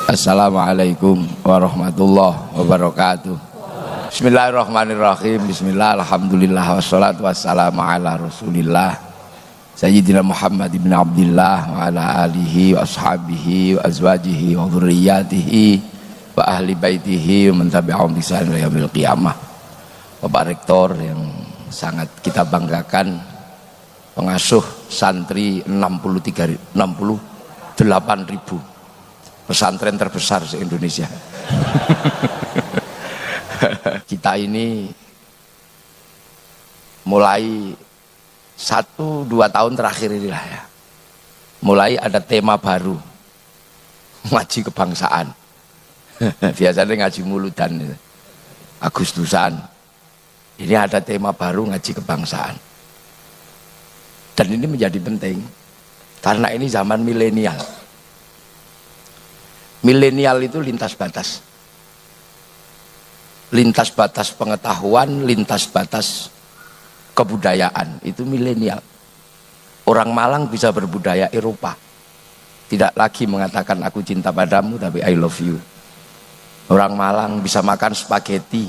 Assalamualaikum warahmatullahi wabarakatuh. Bismillahirrahmanirrahim. Bismillah, alhamdulillah, wassalatu wassalamu ala rasulillah Sayyidina Muhammad ibn Abdillah wa ala alihi wa ashabihi wa azwajihi wa dhurriyyatihi wa ahli baitihi wa man tabi'ahum bi ihsan ila yaumil qiyamah. Bapak Rektor yang sangat kita banggakan, pengasuh santri 68.000, pesantren terbesar se-Indonesia. Kita ini mulai 1-2 tahun terakhir inilah ya, mulai ada tema baru, ngaji kebangsaan. Biasanya ngaji muludan, Agustusan. Ini ada tema baru, ngaji kebangsaan. Dan ini menjadi penting karena ini zaman milenial. Milenial itu lintas batas. Lintas batas pengetahuan, lintas batas kebudayaan, itu milenial. Orang Malang bisa berbudaya Eropa. Tidak lagi mengatakan aku cinta padamu, tapi I love you. Orang Malang bisa makan spaghetti,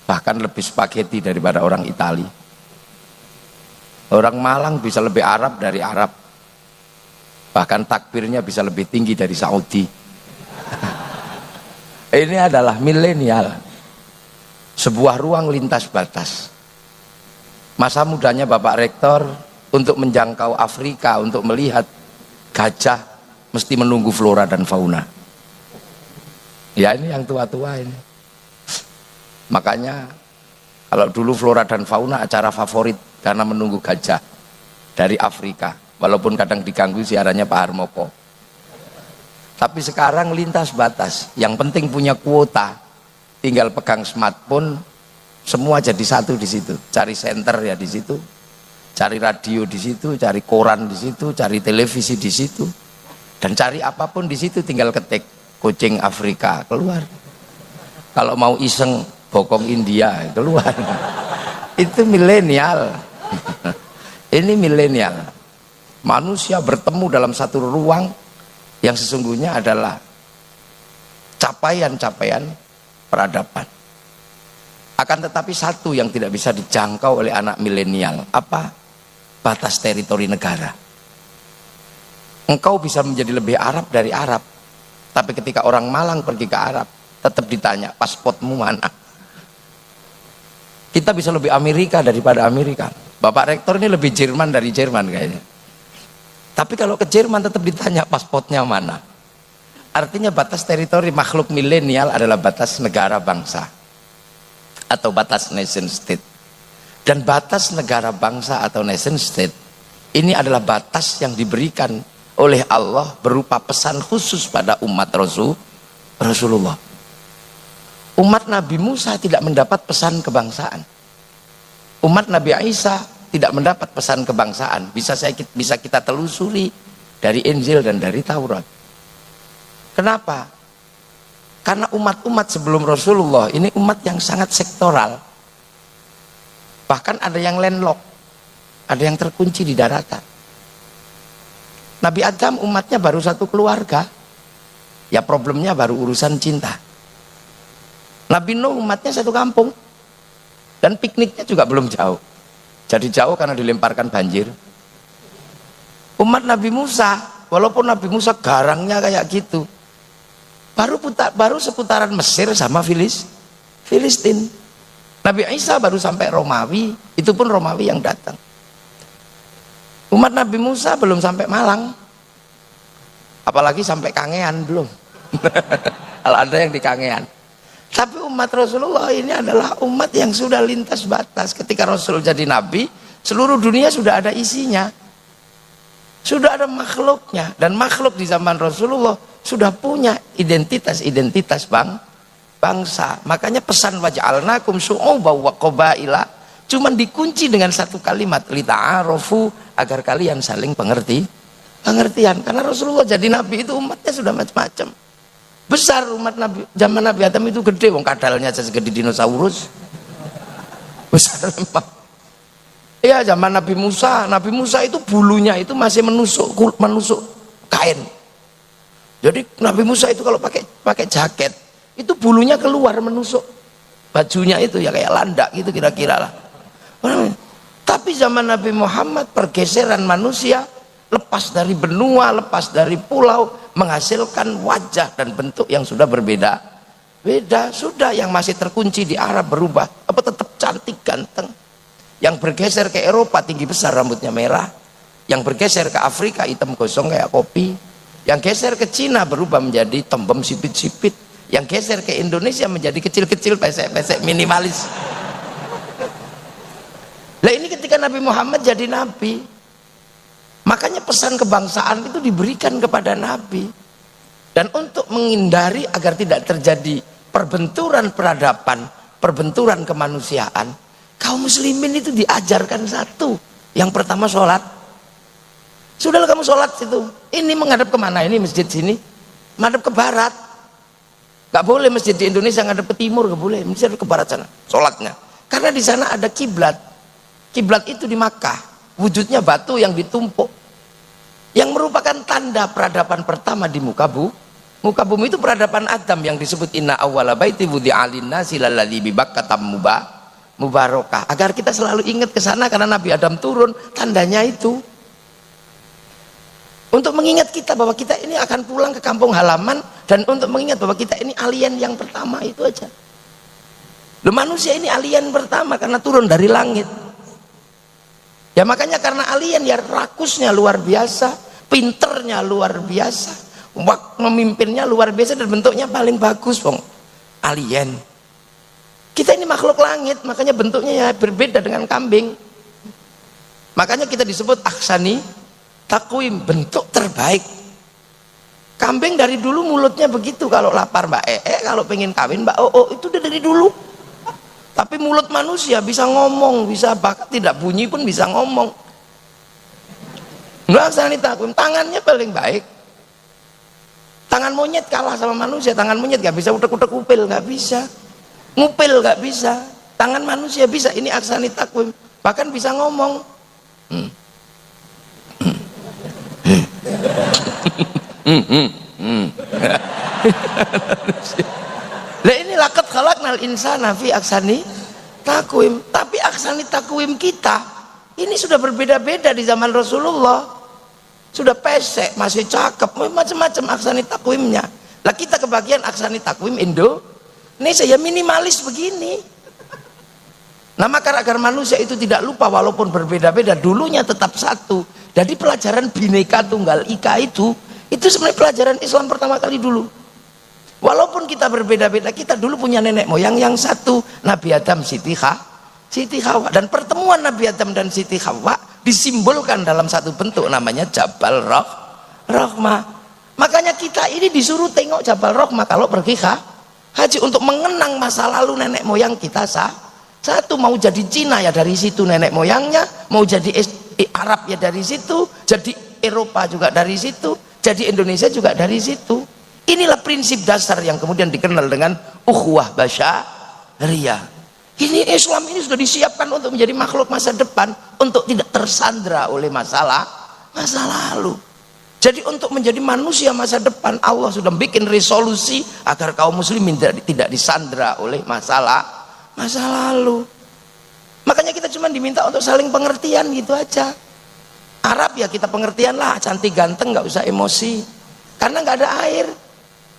bahkan lebih spaghetti daripada orang Itali. Orang Malang bisa lebih Arab dari Arab. Bahkan takbirnya bisa lebih tinggi dari Saudi. Ini adalah milenial, sebuah ruang lintas batas. Masa mudanya Bapak Rektor untuk menjangkau Afrika, untuk melihat gajah, mesti menunggu flora dan fauna. Ya, ini yang tua-tua ini. Makanya kalau dulu flora dan fauna acara favorit karena menunggu gajah dari Afrika, walaupun kadang diganggu siarannya Pak Harmoko. Tapi sekarang lintas batas, yang penting punya kuota, tinggal pegang smartphone, semua jadi satu di situ. Cari center ya di situ, cari radio di situ, cari koran di situ, cari televisi di situ, dan cari apapun di situ tinggal ketik kucing Afrika keluar. Kalau mau iseng bokong India keluar. Itu milenial. Ini milenial. Manusia bertemu dalam satu ruang yang sesungguhnya adalah capaian-capaian peradaban. Akan tetapi satu yang tidak bisa dijangkau oleh anak milenial, apa? Batas teritori negara. Engkau bisa menjadi lebih Arab dari Arab, tapi ketika orang Malang pergi ke Arab, tetap ditanya pasportmu mana. Kita bisa lebih Amerika daripada Amerika. Bapak Rektor ini lebih Jerman dari Jerman kayaknya. Tapi kalau ke Jerman tetap ditanya pasportnya mana. Artinya batas teritori makhluk milenial adalah batas negara bangsa atau batas nation state. Dan batas negara bangsa atau nation state ini adalah batas yang diberikan oleh Allah berupa pesan khusus pada umat Rasulullah. Umat Nabi Musa tidak mendapat pesan kebangsaan. Umat Nabi Isa tidak mendapat pesan kebangsaan. Bisa kita telusuri dari Injil dan dari Taurat. Kenapa? Karena umat-umat sebelum Rasulullah ini umat yang sangat sektoral. Bahkan ada yang landlock, ada yang terkunci di daratan. Nabi Adam umatnya baru satu keluarga, ya problemnya baru urusan cinta. Nabi Nuh umatnya satu kampung, dan pikniknya juga belum jauh. Jadi jauh karena dilemparkan banjir. Umat Nabi Musa, walaupun Nabi Musa garangnya kayak gitu, baru seputaran Mesir sama Filistin. Nabi Isa baru sampai Romawi, itu pun Romawi yang datang. Umat Nabi Musa belum sampai Malang, apalagi sampai Kangean belum. Kalau ada yang di Kangean. Tapi umat Rasulullah ini adalah umat yang sudah lintas batas. Ketika Rasul jadi nabi, seluruh dunia sudah ada isinya, sudah ada makhluknya. Dan makhluk di zaman Rasulullah sudah punya identitas bangsa. Makanya pesan waja'alnakum syu'uban wa qabaila cuman dikunci dengan satu kalimat, lita'arofu, agar kalian saling pengertian. Karena Rasulullah jadi nabi itu umatnya sudah macam-macam. Besar umat Nabi, zaman Nabi Adam itu gede, wong kadalnya aja segede dinosaurus. Besar memang. Iya, zaman Nabi Musa itu bulunya itu masih menusuk kain. Jadi Nabi Musa itu kalau pakai jaket itu bulunya keluar menusuk bajunya itu ya kayak landak gitu kira-kira lah. Tapi zaman Nabi Muhammad pergeseran manusia, lepas dari benua, lepas dari pulau, menghasilkan wajah dan bentuk yang sudah berbeda. Beda sudah, yang masih terkunci di Arab berubah, apa tetap cantik ganteng. Yang bergeser ke Eropa tinggi besar rambutnya merah, yang bergeser ke Afrika hitam gosong kayak kopi, yang geser ke Cina berubah menjadi tembem sipit-sipit, yang geser ke Indonesia menjadi kecil-kecil pesek-pesek minimalis. Lah ini ketika Nabi Muhammad jadi nabi, makanya pesan kebangsaan itu diberikan kepada nabi. Dan untuk menghindari agar tidak terjadi perbenturan peradaban, perbenturan kemanusiaan, kaum muslimin itu diajarkan satu. Yang pertama sholat. Sudahlah kamu sholat situ. Ini menghadap kemana? Ini masjid sini menghadap ke barat. Gak boleh masjid di Indonesia menghadap ke timur, gak boleh. Masjid ke barat sana sholatnya. Karena di sana ada kiblat. Kiblat itu di Makkah. Wujudnya batu yang ditumpuk, yang merupakan tanda peradaban pertama di muka bumi itu peradaban Adam yang disebut inna awwala baiti wudi'a lin-nasi lalladzi bi Bakkah mubarakah. Agar kita selalu ingat ke sana karena Nabi Adam turun, tandanya itu. Untuk mengingat kita bahwa kita ini akan pulang ke kampung halaman, dan untuk mengingat bahwa kita ini alien yang pertama, itu aja. Loh, manusia ini alien pertama karena turun dari langit. Ya makanya karena alien ya rakusnya luar biasa, pinternya luar biasa, memimpinnya luar biasa, dan bentuknya paling bagus, bong. Alien. Kita ini makhluk langit, makanya bentuknya ya berbeda dengan kambing. Makanya kita disebut ahsani takwim, bentuk terbaik. Kambing dari dulu mulutnya begitu, kalau lapar Mbak kalau pengen kawin Mbak itu udah dari dulu. Tapi mulut manusia bisa ngomong, bisa bahkan tidak bunyi pun bisa ngomong. Nggak ahsani takwim, tangannya paling baik. Tangan monyet kalah sama manusia. Tangan monyet nggak bisa utek-utek upil, nggak bisa. Ngupil nggak bisa. Tangan manusia bisa. Ini ahsani takwim, bahkan bisa ngomong. Lah ini laqad khalaqnal insana fi ahsani takwim. Tapi ahsani takwim kita ini sudah berbeda-beda di zaman Rasulullah. Sudah pesek, masih cakep, macam-macam ahsani takwimnya. Lah kita kebagian ahsani takwim Indonesia ya minimalis begini. Nah maka agar manusia itu tidak lupa walaupun berbeda-beda, dulunya tetap satu. Jadi pelajaran Bhinneka Tunggal Ika itu sebenarnya pelajaran Islam pertama kali dulu. Walaupun kita berbeda-beda, kita dulu punya nenek moyang yang satu, Nabi Adam, Siti Hawa. Dan pertemuan Nabi Adam dan Siti Hawa disimbolkan dalam satu bentuk namanya Jabal Rahmah. Makanya kita ini disuruh tengok Jabal Rahmah kalau pergi haji, untuk mengenang masa lalu nenek moyang kita satu. Mau jadi Cina ya dari situ nenek moyangnya, mau jadi Arab ya dari situ, jadi Eropa juga dari situ, jadi Indonesia juga dari situ. Inilah prinsip dasar yang kemudian dikenal dengan ukhuwah basyariyah. Ini Islam ini sudah disiapkan untuk menjadi makhluk masa depan, untuk tidak tersandra oleh masa lalu. Jadi untuk menjadi manusia masa depan, Allah sudah bikin resolusi agar kaum muslimin tidak disandra oleh masa lalu. Makanya kita cuma diminta untuk saling pengertian gitu aja. Arab ya kita pengertian lah, cantik ganteng, nggak usah emosi, karena nggak ada air.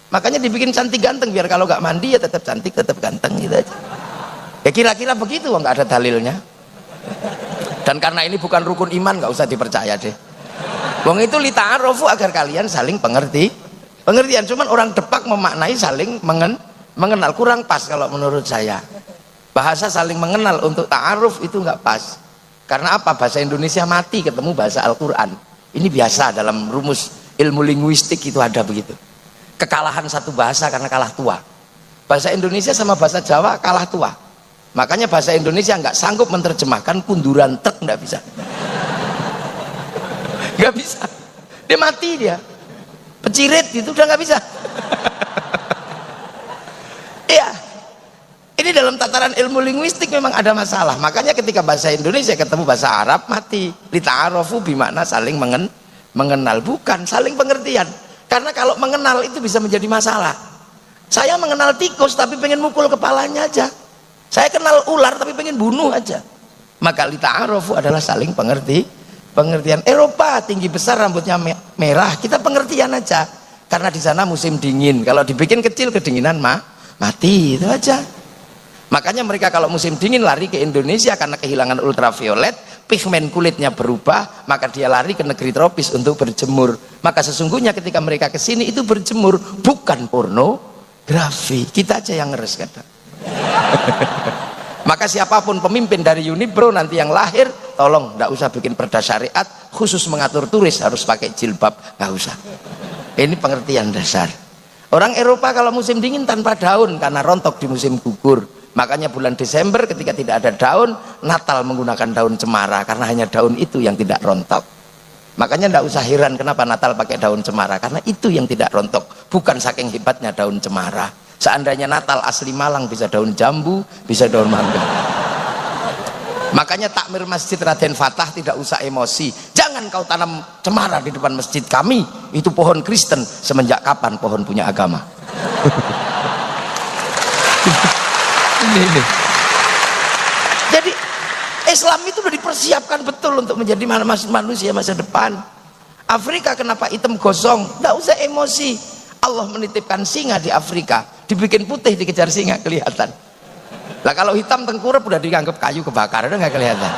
Makanya dibikin cantik ganteng biar kalau nggak mandi ya tetap cantik, tetap ganteng gitu aja. Ya kira-kira begitu, nggak ada dalilnya. Dan karena ini bukan rukun iman, nggak usah dipercaya deh. Wong itu lita'arofu agar kalian saling pengertian. Cuman orang Depak memaknai saling mengenal, kurang pas kalau menurut saya. Bahasa saling mengenal untuk ta'aruf itu nggak pas. Karena apa? Bahasa Indonesia mati ketemu bahasa Al-Quran. Ini biasa dalam rumus ilmu linguistik itu ada begitu. Kekalahan satu bahasa karena kalah tua. Bahasa Indonesia sama bahasa Jawa kalah tua. Makanya bahasa Indonesia nggak sanggup menerjemahkan kunduran truk, nggak bisa. Nggak bisa. Dia mati dia. Pecirit gitu udah nggak bisa. Iya. Ini dalam tataran ilmu linguistik memang ada masalah. Makanya ketika bahasa Indonesia ketemu bahasa Arab mati. Lita'arofu bimakna saling mengenal, bukan saling pengertian. Karena kalau mengenal itu bisa menjadi masalah. Saya mengenal tikus tapi pengen mukul kepalanya aja. Saya kenal ular tapi pengen bunuh aja. Maka lita'arofu adalah saling pengertian. Eropa tinggi besar, rambutnya merah, kita pengertian aja. Karena di sana musim dingin. Kalau dibikin kecil kedinginan mati, itu aja. Makanya mereka kalau musim dingin lari ke Indonesia karena kehilangan ultraviolet, pigmen kulitnya berubah, maka dia lari ke negeri tropis untuk berjemur. Maka sesungguhnya ketika mereka ke sini itu berjemur bukan pornografi. Kita aja yang ngeres kadang. Maka siapapun pemimpin dari Unibro nanti yang lahir, tolong nggak usah bikin perda syariat khusus mengatur turis harus pakai jilbab, nggak usah. Ini pengertian dasar. Orang Eropa kalau musim dingin tanpa daun karena rontok di musim gugur. Makanya bulan Desember ketika tidak ada daun, Natal menggunakan daun cemara karena hanya daun itu yang tidak rontok. Makanya tidak usah heran kenapa Natal pakai daun cemara, karena itu yang tidak rontok, bukan saking hebatnya daun cemara. Seandainya Natal asli Malang bisa daun jambu, bisa daun mangga. Makanya takmir masjid Raden Fatah tidak usah emosi. Jangan kau tanam cemara di depan masjid kami, itu pohon Kristen. Semenjak kapan pohon punya agama? Ini. Jadi Islam itu sudah dipersiapkan betul untuk menjadi manusia masa depan. Afrika kenapa hitam gosong? Tidak usah emosi. Allah menitipkan singa di Afrika, dibikin putih dikejar singa kelihatan. Lah kalau hitam tengkurap udah dianggap kayu kebakar, udah nggak kelihatan.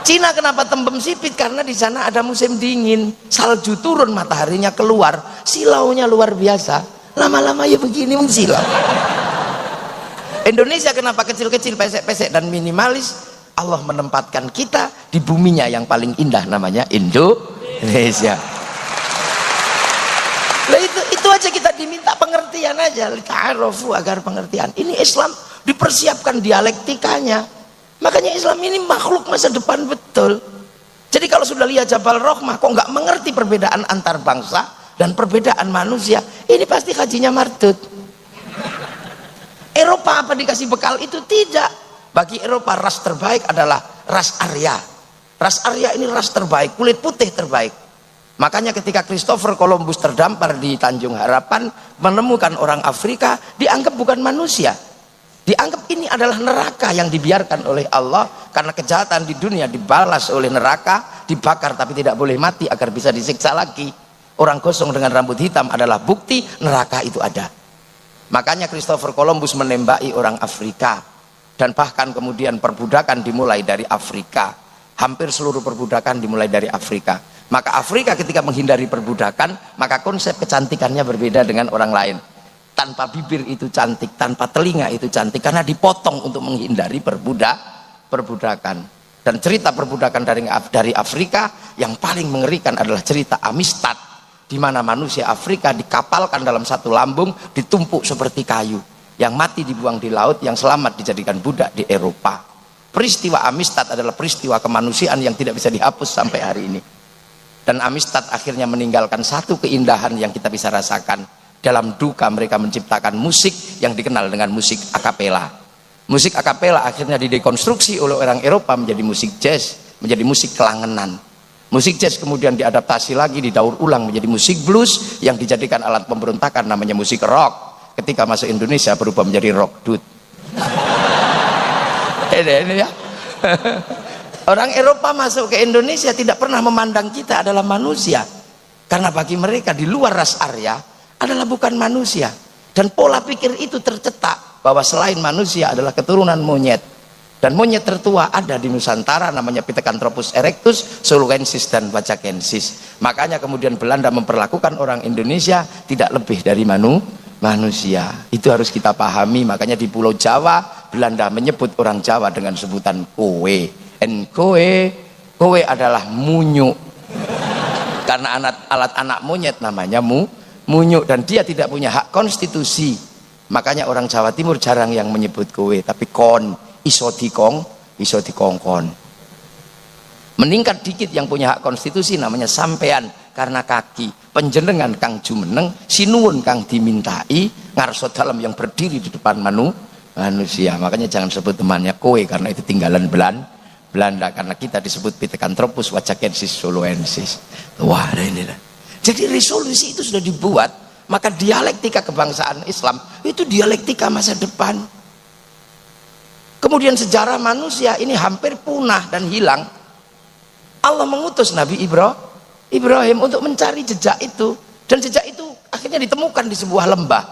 Cina kenapa tembem sipit? Karena di sana ada musim dingin, salju turun, mataharinya keluar, silaunya luar biasa. Lama-lama ya begini silau. Indonesia kenapa kecil-kecil, pesek-pesek dan minimalis? Allah menempatkan kita di buminya yang paling indah, namanya Indonesia. Lah itu aja kita diminta pengertian aja, ta'arofu agar pengertian. Ini Islam dipersiapkan dialektikanya. Makanya Islam ini makhluk masa depan betul. Jadi kalau sudah lihat Jabal Rohmah kok nggak mengerti perbedaan antar bangsa dan perbedaan manusia, ini pasti hajinya mardut. Eropa apa dikasih bekal itu? Tidak. Bagi Eropa ras terbaik adalah ras Arya. Ras Arya ini ras terbaik, kulit putih terbaik. Makanya ketika Christopher Columbus terdampar di Tanjung Harapan menemukan orang Afrika, dianggap bukan manusia. Dianggap ini adalah neraka yang dibiarkan oleh Allah, karena kejahatan di dunia dibalas oleh neraka, dibakar tapi tidak boleh mati agar bisa disiksa lagi. Orang gosong dengan rambut hitam adalah bukti neraka itu ada. Makanya Christopher Columbus menembaki orang Afrika, dan bahkan kemudian perbudakan dimulai dari Afrika. Hampir seluruh perbudakan dimulai dari Afrika. Maka Afrika ketika menghindari perbudakan, maka konsep kecantikannya berbeda dengan orang lain. Tanpa bibir itu cantik, tanpa telinga itu cantik, karena dipotong untuk menghindari perbudakan. Dan cerita perbudakan dari Afrika yang paling mengerikan adalah cerita Amistad, di mana manusia Afrika dikapalkan dalam satu lambung, ditumpuk seperti kayu. Yang mati dibuang di laut, yang selamat dijadikan budak di Eropa. Peristiwa Amistad adalah peristiwa kemanusiaan yang tidak bisa dihapus sampai hari ini. Dan Amistad akhirnya meninggalkan satu keindahan yang kita bisa rasakan. Dalam duka mereka menciptakan musik yang dikenal dengan musik akapela. Musik akapela akhirnya didekonstruksi oleh orang Eropa menjadi musik jazz, menjadi musik kelangenan. Musik jazz kemudian diadaptasi lagi, didaur ulang menjadi musik blues yang dijadikan alat pemberontakan, namanya musik rock. Ketika masuk Indonesia berubah menjadi rock dut. Ini ya. Orang Eropa masuk ke Indonesia tidak pernah memandang kita adalah manusia, karena bagi mereka di luar ras Arya adalah bukan manusia. Dan pola pikir itu tercetak bahwa selain manusia adalah keturunan monyet, dan monyet tertua ada di Nusantara namanya Pithecanthropus erectus, Soluensis dan Wajakensis. Makanya kemudian Belanda memperlakukan orang Indonesia tidak lebih dari manusia. Itu harus kita pahami. Makanya di Pulau Jawa Belanda menyebut orang Jawa dengan sebutan kowe. Kowe adalah munyuk, karena alat anak monyet namanya munyuk, dan dia tidak punya hak konstitusi. Makanya orang Jawa Timur jarang yang menyebut kowe, tapi kon, iso dikongkon. Meningkat dikit yang punya hak konstitusi namanya sampean, karena kaki. Penjenengan kang jumeneng, sinuwun kang dimintai, ngarso dalam yang berdiri di depan manusia. Makanya jangan sebut temannya kowe, karena itu tinggalan Belanda, karena kita disebut Pithecanthropus Wajakensis Soluensis. Wah, ini lah. Jadi resolusi itu sudah dibuat. Maka dialektika kebangsaan Islam itu dialektika masa depan. Kemudian sejarah manusia ini hampir punah dan hilang. Allah mengutus Nabi Ibrahim untuk mencari jejak itu, dan jejak itu akhirnya ditemukan di sebuah lembah.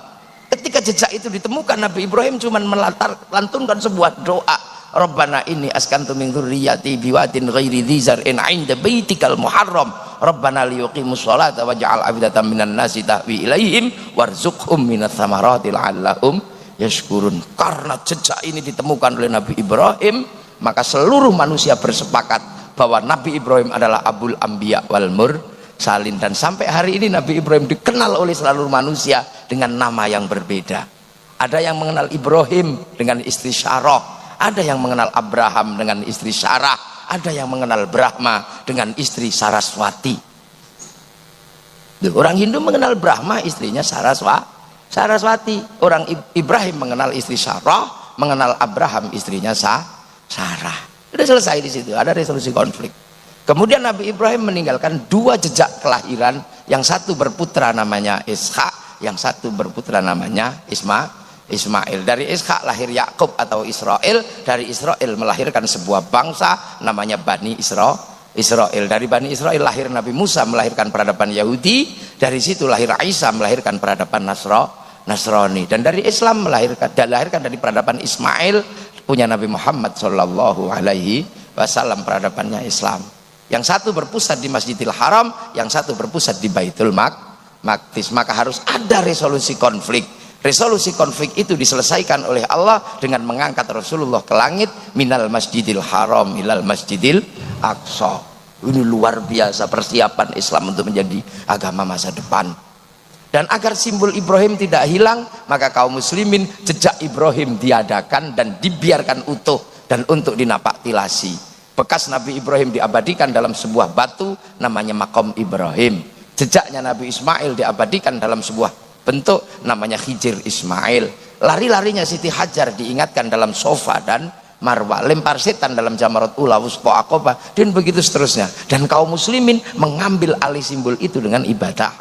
Ketika jejak itu ditemukan, Nabi Ibrahim cuma melantunkan sebuah doa, Rabbana inni askantu min dzurriyyati biwadin ghairi dzi zar'in 'inda baitikal muharram Rabbana liyuqimus sholata waj'al afidatan minan nasi tahwi ilaihim warzuqhum minats tsamarati la'allahum yashkurun. Karena jejak ini ditemukan oleh Nabi Ibrahim, maka seluruh manusia bersepakat bahwa Nabi Ibrahim adalah Abul Anbiya wal Mursalin, dan sampai hari ini Nabi Ibrahim dikenal oleh seluruh manusia dengan nama yang berbeda. Ada yang mengenal Ibrahim dengan istri Syarah, ada yang mengenal Abraham dengan istri Sarah, ada yang mengenal Brahma dengan istri Saraswati. Orang Hindu mengenal Brahma, istrinya Saraswati. Orang Ibrahim mengenal istri Sarah, mengenal Abraham, istrinya Sarah. Sudah selesai di situ, ada resolusi konflik. Kemudian Nabi Ibrahim meninggalkan dua jejak kelahiran, yang satu berputra namanya Ishak, yang satu berputra namanya Ismail. Dari Ishak lahir Yakub atau Israel, dari Israel melahirkan sebuah bangsa namanya Bani Israel. Dari Bani Israel lahir Nabi Musa, melahirkan peradaban Yahudi. Dari situ lahir Isa, melahirkan peradaban Nasrani. Dan dari Islam dilahirkan dari peradaban Ismail, punya Nabi Muhammad Shallallahu Alaihi Wasallam, peradabannya Islam. Yang satu berpusat di Masjidil Haram, yang satu berpusat di Baitul Maqdis. Maka harus ada resolusi konflik. Resolusi konflik itu diselesaikan oleh Allah dengan mengangkat Rasulullah ke langit, minal Masjidil Haram ilal Masjidil Aqsa. Ini luar biasa persiapan Islam untuk menjadi agama masa depan. Dan agar simbol Ibrahim tidak hilang, maka kaum muslimin jejak Ibrahim diadakan dan dibiarkan utuh dan untuk dinapaktilasi. Bekas Nabi Ibrahim diabadikan dalam sebuah batu namanya Maqam Ibrahim. Jejaknya Nabi Ismail diabadikan dalam sebuah bentuk namanya Hijir Ismail. Lari-larinya Siti Hajar diingatkan dalam Sofa dan Marwah. Lempar setan dalam Jamarat Ula, Wusqa Aqobah, dan begitu seterusnya. Dan kaum muslimin mengambil alih simbol itu dengan ibadah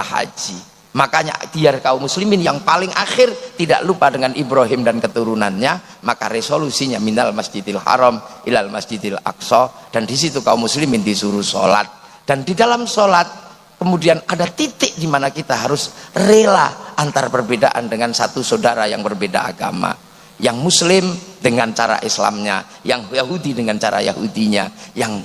haji. Makanya biar kaum muslimin yang paling akhir tidak lupa dengan Ibrahim dan keturunannya, maka resolusinya minal Masjidil Haram ilal Masjidil Aqsa. Dan di situ kaum muslimin disuruh sholat. Dan di dalam sholat kemudian ada titik di mana kita harus rela antar perbedaan dengan satu saudara yang berbeda agama. Yang Muslim dengan cara Islamnya, yang Yahudi dengan cara Yahudinya, yang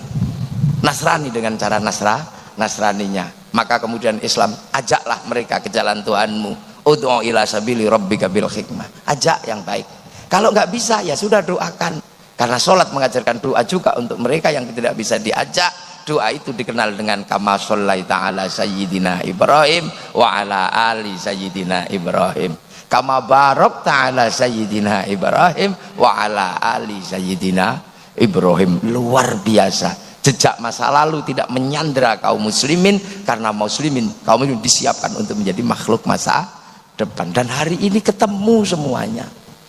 Nasrani dengan cara Nasraninya. Maka kemudian Islam, ajaklah mereka ke jalan Tuhanmu. Ud'u ila sabili rabbika bil hikmah. Ajak yang baik. Kalau nggak bisa ya sudah doakan. Karena sholat mengajarkan doa juga untuk mereka yang tidak bisa diajak. Doa itu dikenal dengan kama shallaita ala sayyidina Ibrahim wa ala ali sayyidina Ibrahim. Kama barakta ala sayyidina Ibrahim wa ala ali sayyidina Ibrahim. Luar biasa. Jejak masa lalu tidak menyandera kaum muslimin, karena kaum muslimin disiapkan untuk menjadi makhluk masa depan. Dan hari ini ketemu semuanya.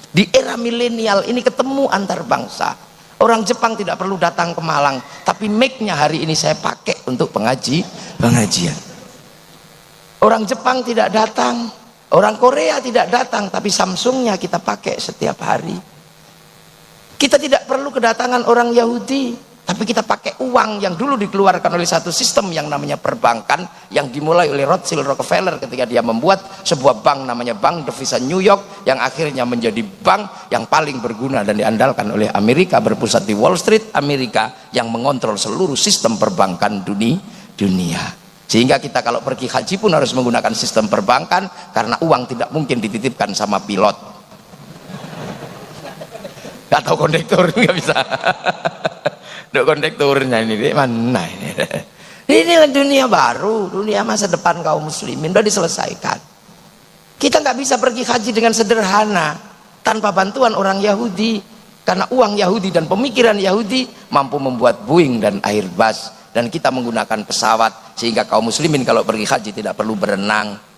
Di era milenial ini ketemu antar bangsa. Orang Jepang tidak perlu datang ke Malang, tapi mic-nya hari ini saya pakai untuk pengajian. Orang Jepang tidak datang, orang Korea tidak datang, tapi Samsung-nya kita pakai setiap hari. Kita tidak perlu kedatangan orang Yahudi, tapi kita pakai uang yang dulu dikeluarkan oleh satu sistem yang namanya perbankan, yang dimulai oleh Rothschild Rockefeller ketika dia membuat sebuah bank namanya Bank Devisa New York, yang akhirnya menjadi bank yang paling berguna dan diandalkan oleh Amerika, berpusat di Wall Street Amerika, yang mengontrol seluruh sistem perbankan dunia. Sehingga kita kalau pergi haji pun harus menggunakan sistem perbankan, karena uang tidak mungkin dititipkan sama pilot atau kondektur, nggak bisa. Kondekturnya ini mana ini? Ini dunia baru, dunia masa depan kaum muslimin sudah diselesaikan. Kita nggak bisa pergi haji dengan sederhana tanpa bantuan orang Yahudi, karena uang Yahudi dan pemikiran Yahudi mampu membuat Boeing dan Airbus, dan kita menggunakan pesawat, sehingga kaum muslimin kalau pergi haji tidak perlu berenang.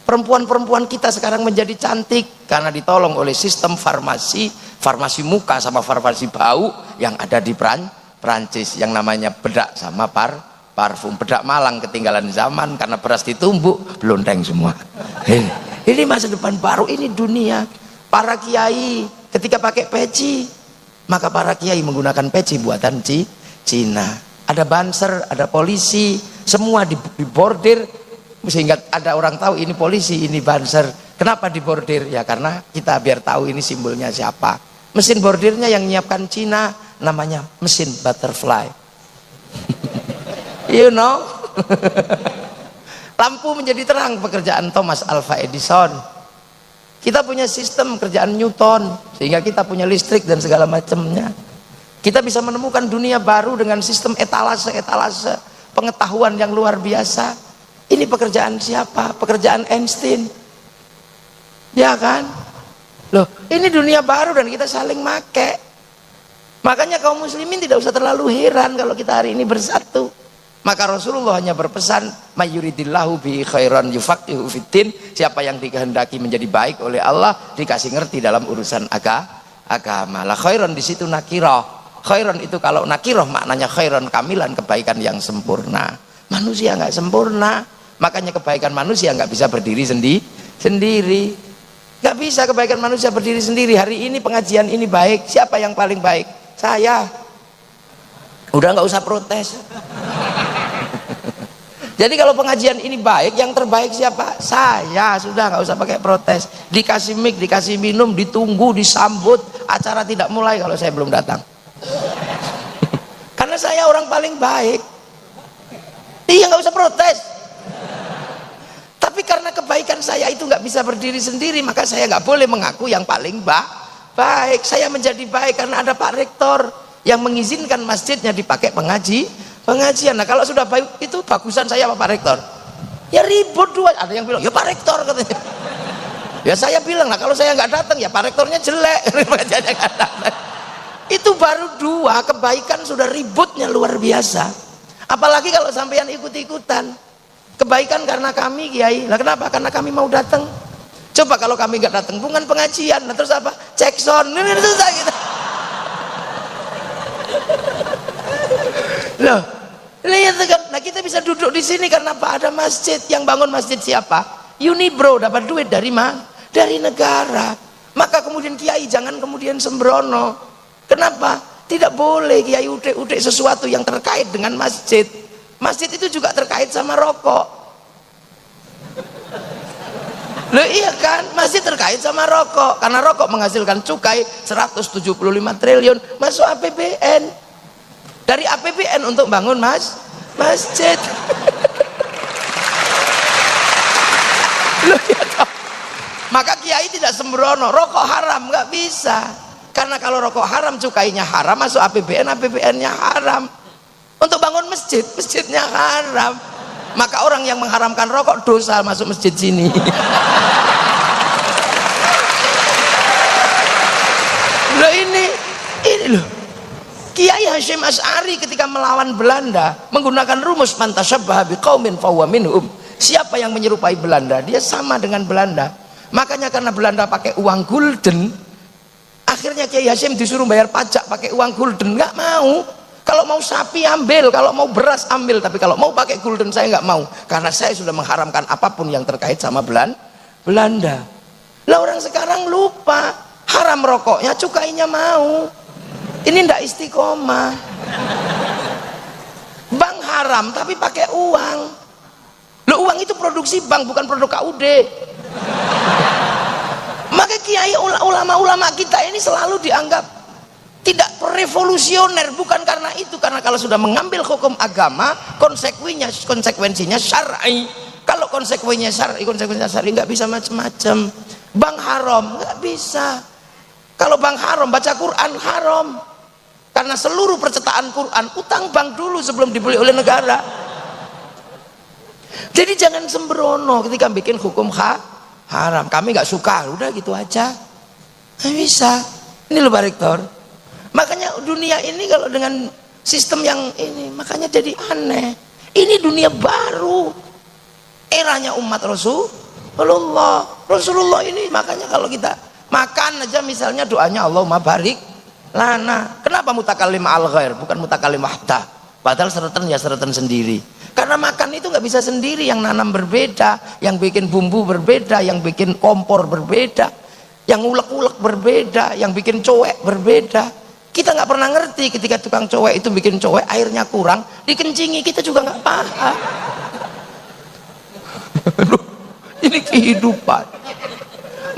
Perempuan-perempuan kita sekarang menjadi cantik karena ditolong oleh sistem farmasi muka sama farmasi bau yang ada di Prancis, yang namanya bedak sama parfum. Bedak Malang ketinggalan zaman karena beras ditumbuk, belonteng semua. Ini masa depan baru, ini dunia. Para kiai ketika pakai peci, maka para kiai menggunakan peci buatan Cina. Ada banser, ada polisi, semua dibordir sehingga ada orang tahu ini polisi, ini banser. Kenapa dibordir? Ya karena kita biar tahu ini simbolnya siapa. Mesin bordirnya yang menyiapkan Cina, namanya mesin butterfly. You know. Lampu menjadi terang, pekerjaan Thomas Alva Edison. Kita punya sistem kerjaan Newton, sehingga kita punya listrik dan segala macamnya. Kita bisa menemukan dunia baru dengan sistem etalase pengetahuan yang luar biasa. Ini pekerjaan siapa? Pekerjaan Einstein. Ya kan? Loh, ini dunia baru dan kita saling make. Makanya kaum muslimin tidak usah terlalu heran kalau kita hari ini bersatu. Maka Rasulullah hanya berpesan, mayyuridillahu bi khairan yufaqihu fiddin. Siapa yang dikehendaki menjadi baik oleh Allah, dikasih ngerti dalam urusan agama. Lah khairan di situ nakirah. Khairan itu kalau nakirah maknanya khairan kamilan, kebaikan yang sempurna. Manusia nggak sempurna, makanya kebaikan manusia nggak bisa berdiri sendiri. Nggak bisa kebaikan manusia berdiri sendiri. Hari ini pengajian ini baik, siapa yang paling baik? Saya. Udah nggak usah protes. Jadi kalau pengajian ini baik, yang terbaik siapa? Saya. Sudah nggak usah pakai protes. Dikasih mic, dikasih minum, ditunggu, disambut, acara tidak mulai kalau saya belum datang. Karena saya orang paling baik. Iya, nggak usah protes. Tapi karena kebaikan saya itu nggak bisa berdiri sendiri, maka saya nggak boleh mengaku yang paling baik. Saya menjadi baik karena ada Pak Rektor yang mengizinkan masjidnya dipakai pengajian. Nah kalau sudah baik itu bagusan saya apa Pak Rektor? Ya ribut dua. Ada yang bilang ya Pak Rektor katanya. Ya saya bilang lah kalau saya nggak datang ya Pak Rektornya jelek. Pengajiannya nggak datang. Itu baru dua, kebaikan sudah ributnya luar biasa. Apalagi kalau sampean ikut-ikutan. Kebaikan karena kami kiai. Nah kenapa? Karena kami mau datang. Coba kalau kami nggak datang, bukan pengajian. Nah terus apa? Cek sound. Ini susah gitu. Loh, lihat kan. Nah kita bisa duduk di sini karena apa? Ada masjid. Yang bangun masjid siapa? Unibro, dapat duit dari mana? Dari negara. Maka kemudian kiai jangan kemudian sembrono. Kenapa? Tidak boleh kiai udik-udik sesuatu yang terkait dengan masjid. Masjid itu juga terkait sama rokok. Loh iya kan? Masjid terkait sama rokok. Karena rokok menghasilkan cukai 175 triliun masuk APBN. Dari APBN untuk bangun masjid. Loh ya toh. Maka kiai tidak sembrono, rokok haram, nggak bisa. Karena kalau rokok haram, cukainya haram, masuk APBN, APBN-nya haram. Untuk bangun masjid, masjidnya haram. Maka orang yang mengharamkan rokok dosa masuk masjid sini. Loh ini loh. Kiai Hasyim Asy'ari ketika melawan Belanda menggunakan rumus man tasyabbaha biqaumin fahuwa minhum. Siapa yang menyerupai Belanda, dia sama dengan Belanda. Makanya karena Belanda pakai uang gulden, akhirnya Kiai Hasyim disuruh bayar pajak pakai uang gulden, nggak mau. Kalau mau sapi ambil, kalau mau beras ambil, tapi kalau mau pakai gulden saya nggak mau, karena saya sudah mengharamkan apapun yang terkait sama Belanda. Lah orang sekarang lupa, haram rokoknya, cukainya mau. Ini ndak istiqomah. Bank haram tapi pakai uang. Loh uang itu produksi bank, bukan produk KUD. Maka kiai ulama-ulama kita ini selalu dianggap tidak revolusioner, bukan karena itu, karena kalau sudah mengambil hukum agama, konsekuensinya syar'i. Kalau konsekuensinya syar'i nggak bisa macam-macam. Bank haram nggak bisa. Kalau bank haram, baca Quran haram. Karena seluruh percetakan Quran utang bank dulu sebelum dibeli oleh negara. Jadi jangan sembrono ketika bikin hukum haram. Kami nggak suka, udah gitu aja. Nggak bisa. Ini loh Pak Rektor. Makanya dunia ini kalau dengan sistem yang ini, makanya jadi aneh. Ini dunia baru, eranya umat Rasulullah ini. Makanya kalau kita makan aja misalnya doanya Allahumma barik lana. Kenapa mutakallim al ghair bukan mutakallim wahda? Padahal seretan ya seretan sendiri. Karena makan itu nggak bisa sendiri, yang nanam berbeda, yang bikin bumbu berbeda, yang bikin kompor berbeda, yang ulek-ulek berbeda, yang bikin cowek berbeda. Kita nggak pernah ngerti ketika tukang cowek itu bikin cowek airnya kurang, dikencingi, kita juga nggak paham. Ini kehidupan.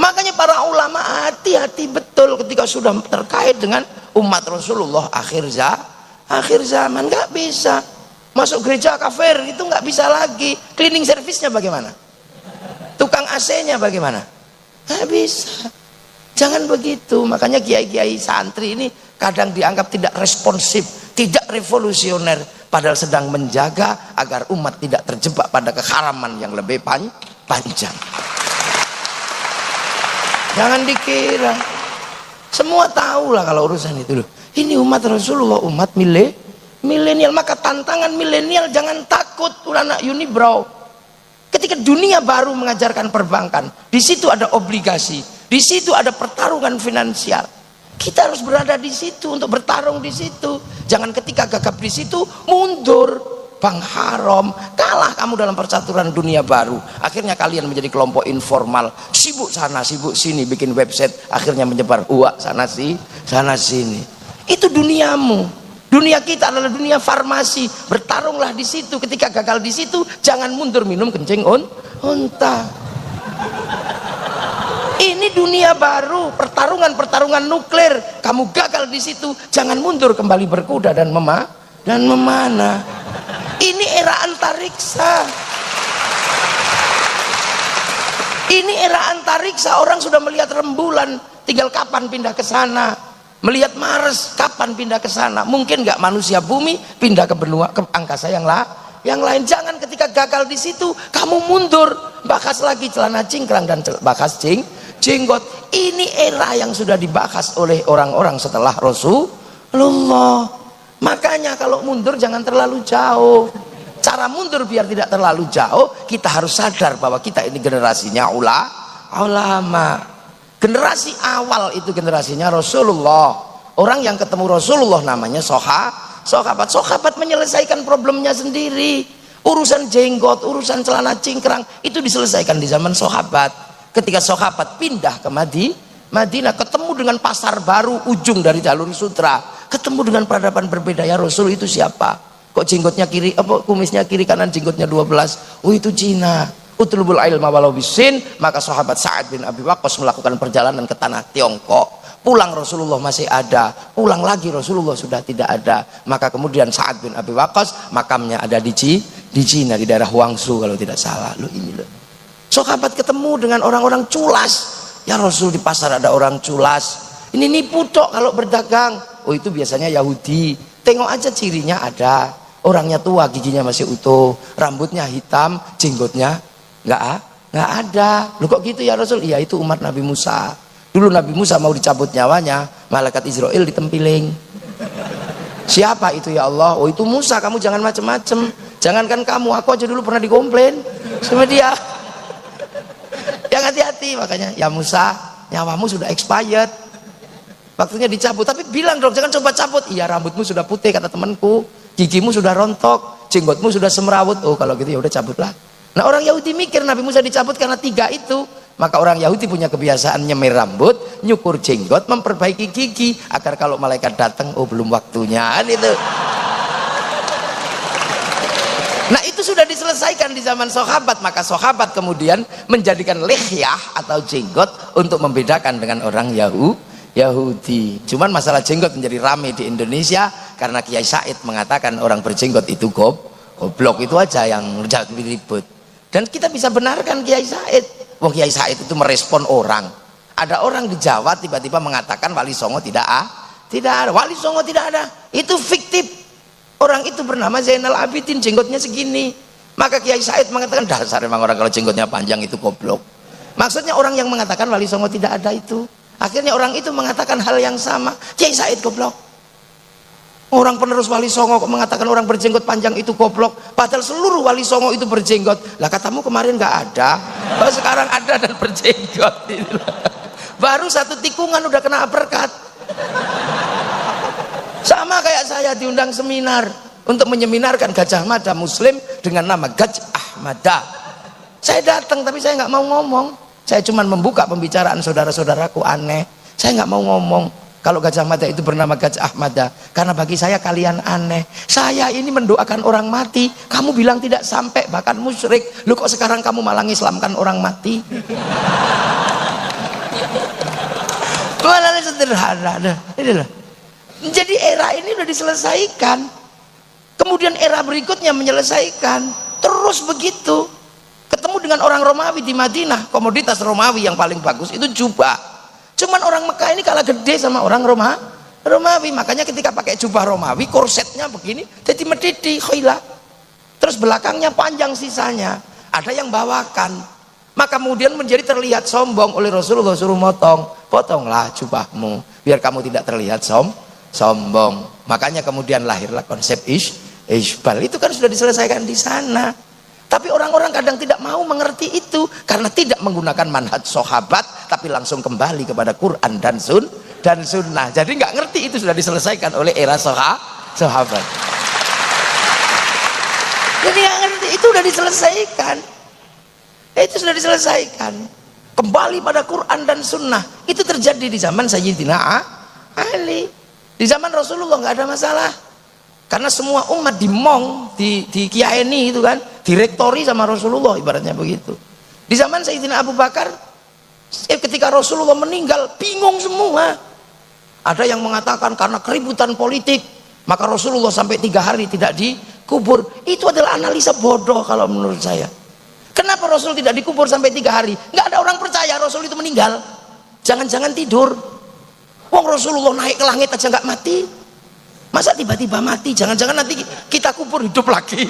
Makanya para ulama hati-hati betul ketika sudah terkait dengan umat Rasulullah akhir zaman. Nggak bisa masuk gereja kafir, itu nggak bisa lagi. Cleaning service-nya bagaimana? Tukang AC-nya bagaimana? Nggak bisa. Jangan begitu. Makanya kiai-kiai santri ini kadang dianggap tidak responsif, tidak revolusioner, padahal sedang menjaga agar umat tidak terjebak pada keharaman yang lebih panjang. Jangan dikira semua tahu lah kalau urusan itu loh. Ini umat Rasulullah, umat milenial. Maka tantangan milenial, jangan takut anak unibrow. Ketika dunia baru mengajarkan perbankan, di situ ada obligasi, di situ ada pertarungan finansial. Kita harus berada di situ untuk bertarung di situ. Jangan ketika gagap di situ mundur. Bank haram, kalah kamu dalam percaturan dunia baru. Akhirnya kalian menjadi kelompok informal, sibuk sana sibuk sini, bikin website, akhirnya menyebar uak sana sini. Itu duniamu. Dunia kita adalah dunia farmasi. Bertarunglah di situ. Ketika gagal di situ, jangan mundur minum kencing unta. Ini dunia baru, pertarungan nuklir. Kamu gagal di situ, jangan mundur, kembali berkuda dan memanah. Ini era antariksa. Ini era antariksa. Orang sudah melihat rembulan, tinggal kapan pindah ke sana. Melihat Mars, kapan pindah ke sana. Mungkin nggak manusia bumi pindah ke benua, ke angkasa yang lain. Jangan ketika gagal di situ kamu mundur, bahas lagi celana cingkrang dan bahas jenggot. Ini era yang sudah dibahas oleh orang-orang setelah Rasulullah. Makanya kalau mundur jangan terlalu jauh. Cara mundur biar tidak terlalu jauh, kita harus sadar bahwa kita ini generasinya ulama. Generasi awal itu generasinya Rasulullah. Orang yang ketemu Rasulullah namanya sahabat. Sahabat menyelesaikan problemnya sendiri. Urusan jenggot, urusan celana cingkrang itu diselesaikan di zaman sahabat. Ketika sahabat pindah ke Madinah, ketemu dengan pasar baru ujung dari jalur sutra. Ketemu dengan peradaban berbeda. Ya Rasul, itu siapa? Kok jenggotnya kiri, kumisnya kiri kanan, jenggotnya 12? Oh, itu Cina. Utlubul ilma walau bisin. Maka sahabat Sa'ad bin Abi Waqqas melakukan perjalanan ke tanah Tiongkok. Pulang Rasulullah masih ada, pulang lagi Rasulullah sudah tidak ada. Maka kemudian Sa'ad bin Abi Waqqas makamnya ada di Cina, di daerah Huangsu kalau tidak salah. Loh, ini loh. Sahabat ketemu dengan orang-orang culas. Ya Rasul, di pasar ada orang culas. Ini nipu tok kalau berdagang. Oh, itu biasanya Yahudi. Tengok aja cirinya ada. Orangnya tua, giginya masih utuh, rambutnya hitam, jenggotnya nggak ada. Lu kok gitu ya Rasul? Iya, itu umat Nabi Musa. Dulu Nabi Musa mau dicabut nyawanya, malaikat Israel ditempiling. Siapa itu ya Allah? Oh, itu Musa. Kamu jangan macem-macem. Jangankan kamu, aku aja dulu pernah dikomplain sama dia. Yang hati-hati. Makanya, ya Musa, nyawamu sudah expired, waktunya dicabut. Tapi bilang dong, jangan coba cabut. Iya, rambutmu sudah putih kata temanku, gigimu sudah rontok, jenggotmu sudah semrawut. Oh, kalau gitu ya udah cabutlah. Nah, orang Yahudi mikir Nabi Musa dicabut karena 3 itu. Maka orang Yahudi punya kebiasaan nyemir rambut, nyukur jenggot, memperbaiki gigi agar kalau malaikat datang, oh belum waktunya, itu. Nah, itu sudah diselesaikan di zaman sahabat. Maka sahabat kemudian menjadikan lihyah atau jenggot untuk membedakan dengan orang Yahudi. Cuman masalah jenggot menjadi ramai di Indonesia karena Kiai Said mengatakan orang berjenggot itu goblok. Itu aja yang jadi ribut. Dan kita bisa benarkan Kiai Said. Wong Kiai Said itu merespon orang. Ada orang di Jawa tiba-tiba mengatakan Wali Songo tidak ada. Wali Songo tidak ada. Itu fiktif. Orang itu bernama Zainal Abidin, jenggotnya segini. Maka Kiai Said mengatakan, dasar memang orang kalau jenggotnya panjang itu goblok. Maksudnya orang yang mengatakan Wali Songo tidak ada itu. Akhirnya orang itu mengatakan hal yang sama. Kiai Said goblok. Orang penerus Wali Songo kok mengatakan orang berjenggot panjang itu goblok. Padahal seluruh Wali Songo itu berjenggot. Lah katamu kemarin nggak ada, baru sekarang ada dan berjenggot. Baru 1 tikungan udah kena uppercut. Sama kayak saya diundang seminar. untuk menyeminarkan Gajah Mada Muslim dengan nama Gajah Mada. Saya datang tapi saya nggak mau ngomong. Saya cuma membuka pembicaraan saudara-saudaraku, aneh. Saya nggak mau ngomong kalau Gajah Mada itu bernama Gajah Mada, karena bagi saya kalian aneh. Saya ini mendoakan orang mati, kamu bilang tidak sampai, bahkan musyrik. Lu kok sekarang kamu malah ngislamkan orang mati? Malah sederhana. Inilah. Jadi era ini udah diselesaikan. Kemudian era berikutnya menyelesaikan. Terus begitu. Ketemu dengan orang Romawi di Madinah, komoditas Romawi yang paling bagus itu jubah. Cuman orang Mekah ini kalah gede sama orang Romawi, makanya ketika pakai jubah Romawi, korsetnya begini, jadi medidi, khailah. Terus belakangnya panjang sisanya. Ada yang bawakan. Maka kemudian menjadi terlihat sombong oleh Rasulullah, suruh potonglah jubahmu, biar kamu tidak terlihat sombong. Makanya kemudian lahirlah konsep isbal. Itu kan sudah diselesaikan di sana. Tapi orang-orang kadang tidak mau mengerti itu karena tidak menggunakan manhaj sahabat, tapi langsung kembali kepada Quran dan sunnah. Jadi nggak ngerti itu sudah diselesaikan oleh era sahabat. Jadi nggak ngerti itu sudah diselesaikan. Itu sudah diselesaikan. Kembali pada Quran dan sunnah. Itu terjadi di zaman Sayyidina Ali. Di zaman Rasulullah nggak ada masalah. Karena semua umat dimong, di kiaeni itu kan, direktori sama Rasulullah, ibaratnya begitu. Di zaman Sayyidina Abu Bakar, ketika Rasulullah meninggal, bingung semua. Ada yang mengatakan karena keributan politik, maka Rasulullah sampai 3 hari tidak dikubur. Itu adalah analisa bodoh kalau menurut saya. Kenapa Rasul tidak dikubur sampai 3 hari? Nggak ada orang percaya Rasul itu meninggal. Jangan-jangan tidur. Wong Rasulullah naik ke langit aja nggak mati. Masa tiba-tiba mati? Jangan-jangan nanti kita kubur hidup lagi.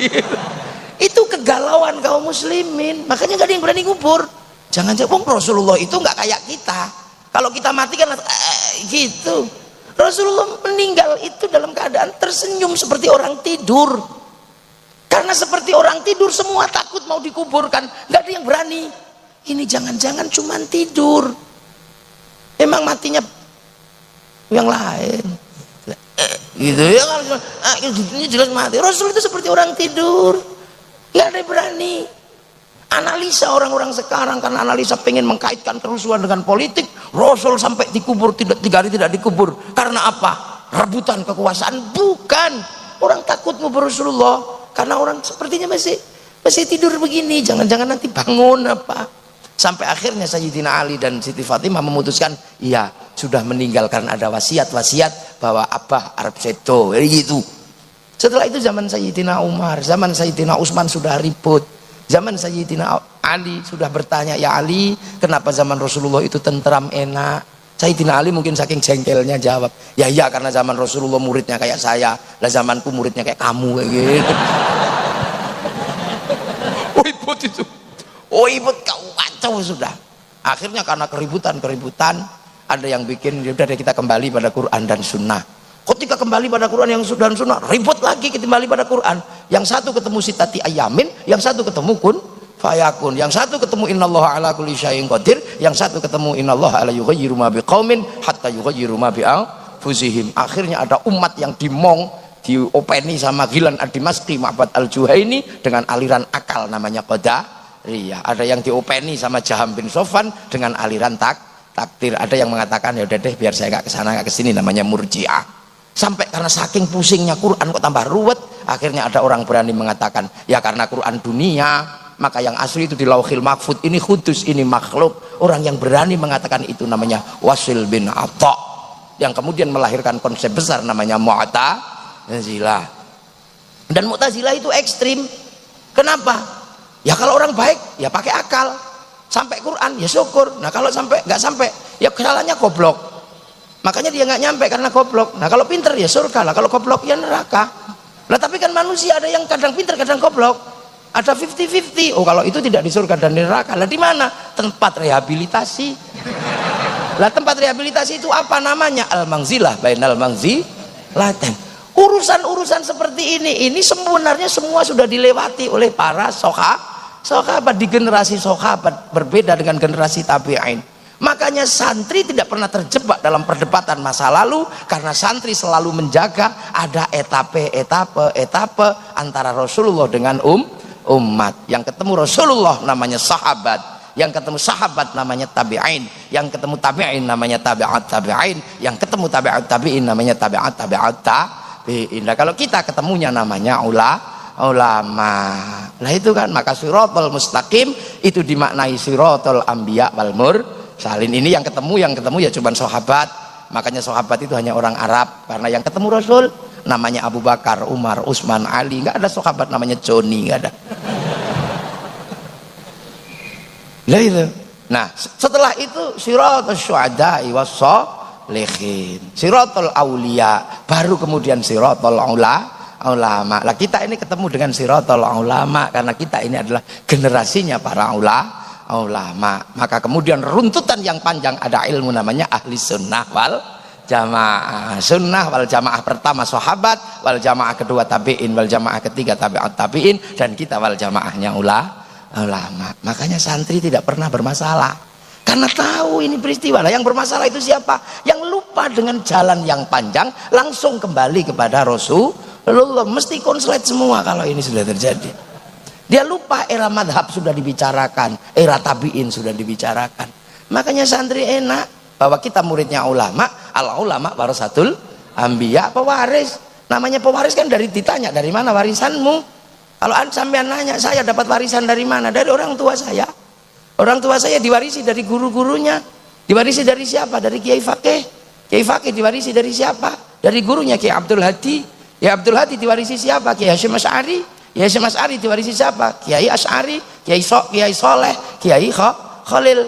Itu kegalauan kaum muslimin. Makanya nggak ada yang berani kubur. Jangan-jangan wong Rasulullah itu nggak kayak kita. Kalau kita mati kan gitu. Rasulullah meninggal itu dalam keadaan tersenyum seperti orang tidur. Karena seperti orang tidur semua takut mau dikuburkan. Nggak ada yang berani. Ini jangan-jangan cuman tidur. Emang matinya yang lain. Gitu ya kan, ini jelas mati. Rasul itu seperti orang tidur, nggak ada yang berani. Analisa orang-orang sekarang karena analisa pengen mengkaitkan kerusuhan dengan politik, Rasul sampai dikubur 3 hari tidak dikubur. Karena apa? Rebutan kekuasaan? Bukan. Orang takut ngubur Rasulullah karena orang sepertinya masih tidur begini. Jangan-jangan nanti bangun apa? Sampai akhirnya Sayyidina Ali dan Siti Fatimah memutuskan, iya sudah meninggal karena ada wasiat bahwa Abah Arab sedo, gitu. Setelah itu zaman Sayyidina Umar, zaman Sayyidina Utsman sudah ribut. Zaman Sayyidina Ali sudah bertanya, ya Ali, kenapa zaman Rasulullah itu tentram enak? Sayyidina Ali mungkin saking jengkelnya jawab, ya iya karena zaman Rasulullah muridnya kayak saya, lah zamanku muridnya kayak kamu, kayak gitu. Ribut itu. Ribut kacau sudah. Akhirnya karena keributan ada yang bikin, yaudah kita kembali pada Quran dan sunnah. Ketika kembali pada Quran yang sudah dan sunnah, ribut lagi kita kembali pada Quran. Yang satu ketemu sitati ayamin, yang satu ketemu kun fayakun, yang satu ketemu innallaha ala kulli syai'in qadir, yang satu ketemu innallaha la yughayyiru ma biqaumin hatta yughayyiru ma bi anfusihim. Akhirnya ada umat yang dimong, diopeni sama Ghilan ad-Dimashqi, Ma'bad al-Juhaini dengan aliran akal namanya Qadariyah. Ada yang diopeni sama Jaham bin Sofwan dengan aliran takdir. Ada yang mengatakan ya udah deh biar saya nggak kesana nggak kesini, namanya Murji'ah. Sampai karena saking pusingnya Quran kok tambah ruwet, akhirnya ada orang berani mengatakan ya karena Quran dunia, maka yang asli itu di Lauhil Mahfud, ini kudus, ini makhluk. Orang yang berani mengatakan itu namanya Wasil bin Atha, yang kemudian melahirkan konsep besar namanya Mu'tazilah. Dan Mu'tazilah itu ekstrim. Kenapa? Ya kalau orang baik ya pakai akal, sampai Quran ya syukur. Nah kalau sampai nggak sampai ya kesalahannya goblok. Makanya dia nggak nyampe karena goblok. Nah kalau pinter ya surga lah, kalau goblok ya neraka. Nah tapi kan manusia ada yang kadang pinter kadang goblok, ada 50-50. Oh kalau itu tidak di surga dan di neraka lah, di mana? Tempat rehabilitasi. Lah tempat rehabilitasi itu apa namanya? Al-Mangzilah bainal mangzilatain. Urusan-urusan seperti ini sebenarnya semua sudah dilewati oleh para sahabat di generasi sahabat, berbeda dengan generasi tabi'in. Makanya santri tidak pernah terjebak dalam perdebatan masa lalu, karena santri selalu menjaga ada etape antara Rasulullah dengan umat. Yang ketemu Rasulullah namanya sahabat, yang ketemu sahabat namanya tabi'in, yang ketemu tabi'in namanya tabi'at tabi'in, yang ketemu tabi'at tabi'in namanya tabi'at tabi'in. Nah, kalau kita ketemunya namanya ulama. Nah itu kan, maka siratal mustaqim itu dimaknai siratal anbiya wal mursalin. Ini yang ketemu ya cuman sahabat. Makanya sahabat itu hanya orang Arab, karena yang ketemu Rasul namanya Abu Bakar, Umar, Utsman, Ali. Nggak ada sahabat namanya Joni, nggak ada. Lah itu. Nah, setelah itu siratal syuhada'i wassalihin, siratal aulia, baru kemudian siratal ulama. Lah kita ini ketemu dengan siratal ulama karena kita ini adalah generasinya para ulama. Maka kemudian runtutan yang panjang, ada ilmu namanya ahli sunnah wal jamaah. Sunnah wal jamaah pertama sahabat, wal jamaah kedua tabi'in, wal jamaah ketiga tabi'at tabi'in, dan kita wal jamaahnya ulama. Makanya santri tidak pernah bermasalah karena tahu ini peristiwa. Nah, yang bermasalah itu siapa? Yang lupa dengan jalan yang panjang, langsung kembali kepada Rasulullah. Mesti konslet semua kalau ini sudah terjadi. Dia lupa era madhab sudah dibicarakan, era tabi'in sudah dibicarakan. Makanya santri enak bahwa kita muridnya ulama, al ulama warasatul anbiya, pewaris. Namanya pewaris kan dari ditanya, dari mana warisanmu? Kalau sampean nanya, saya dapat warisan dari mana? Dari orang tua saya. Orang tua saya diwarisi dari guru-gurunya. Diwarisi dari siapa? Dari Kiai Fakih. Kiai Fakih diwarisi dari siapa? Dari gurunya Kiai Abdul Hadi. Kiai Abdul Hadi diwarisi siapa? Kiai Hasyim Asy'ari. Kiai Hasyim Asy'ari diwarisi siapa? Kiai Asy'ari, Kiai Soleh, Kiai Khalil.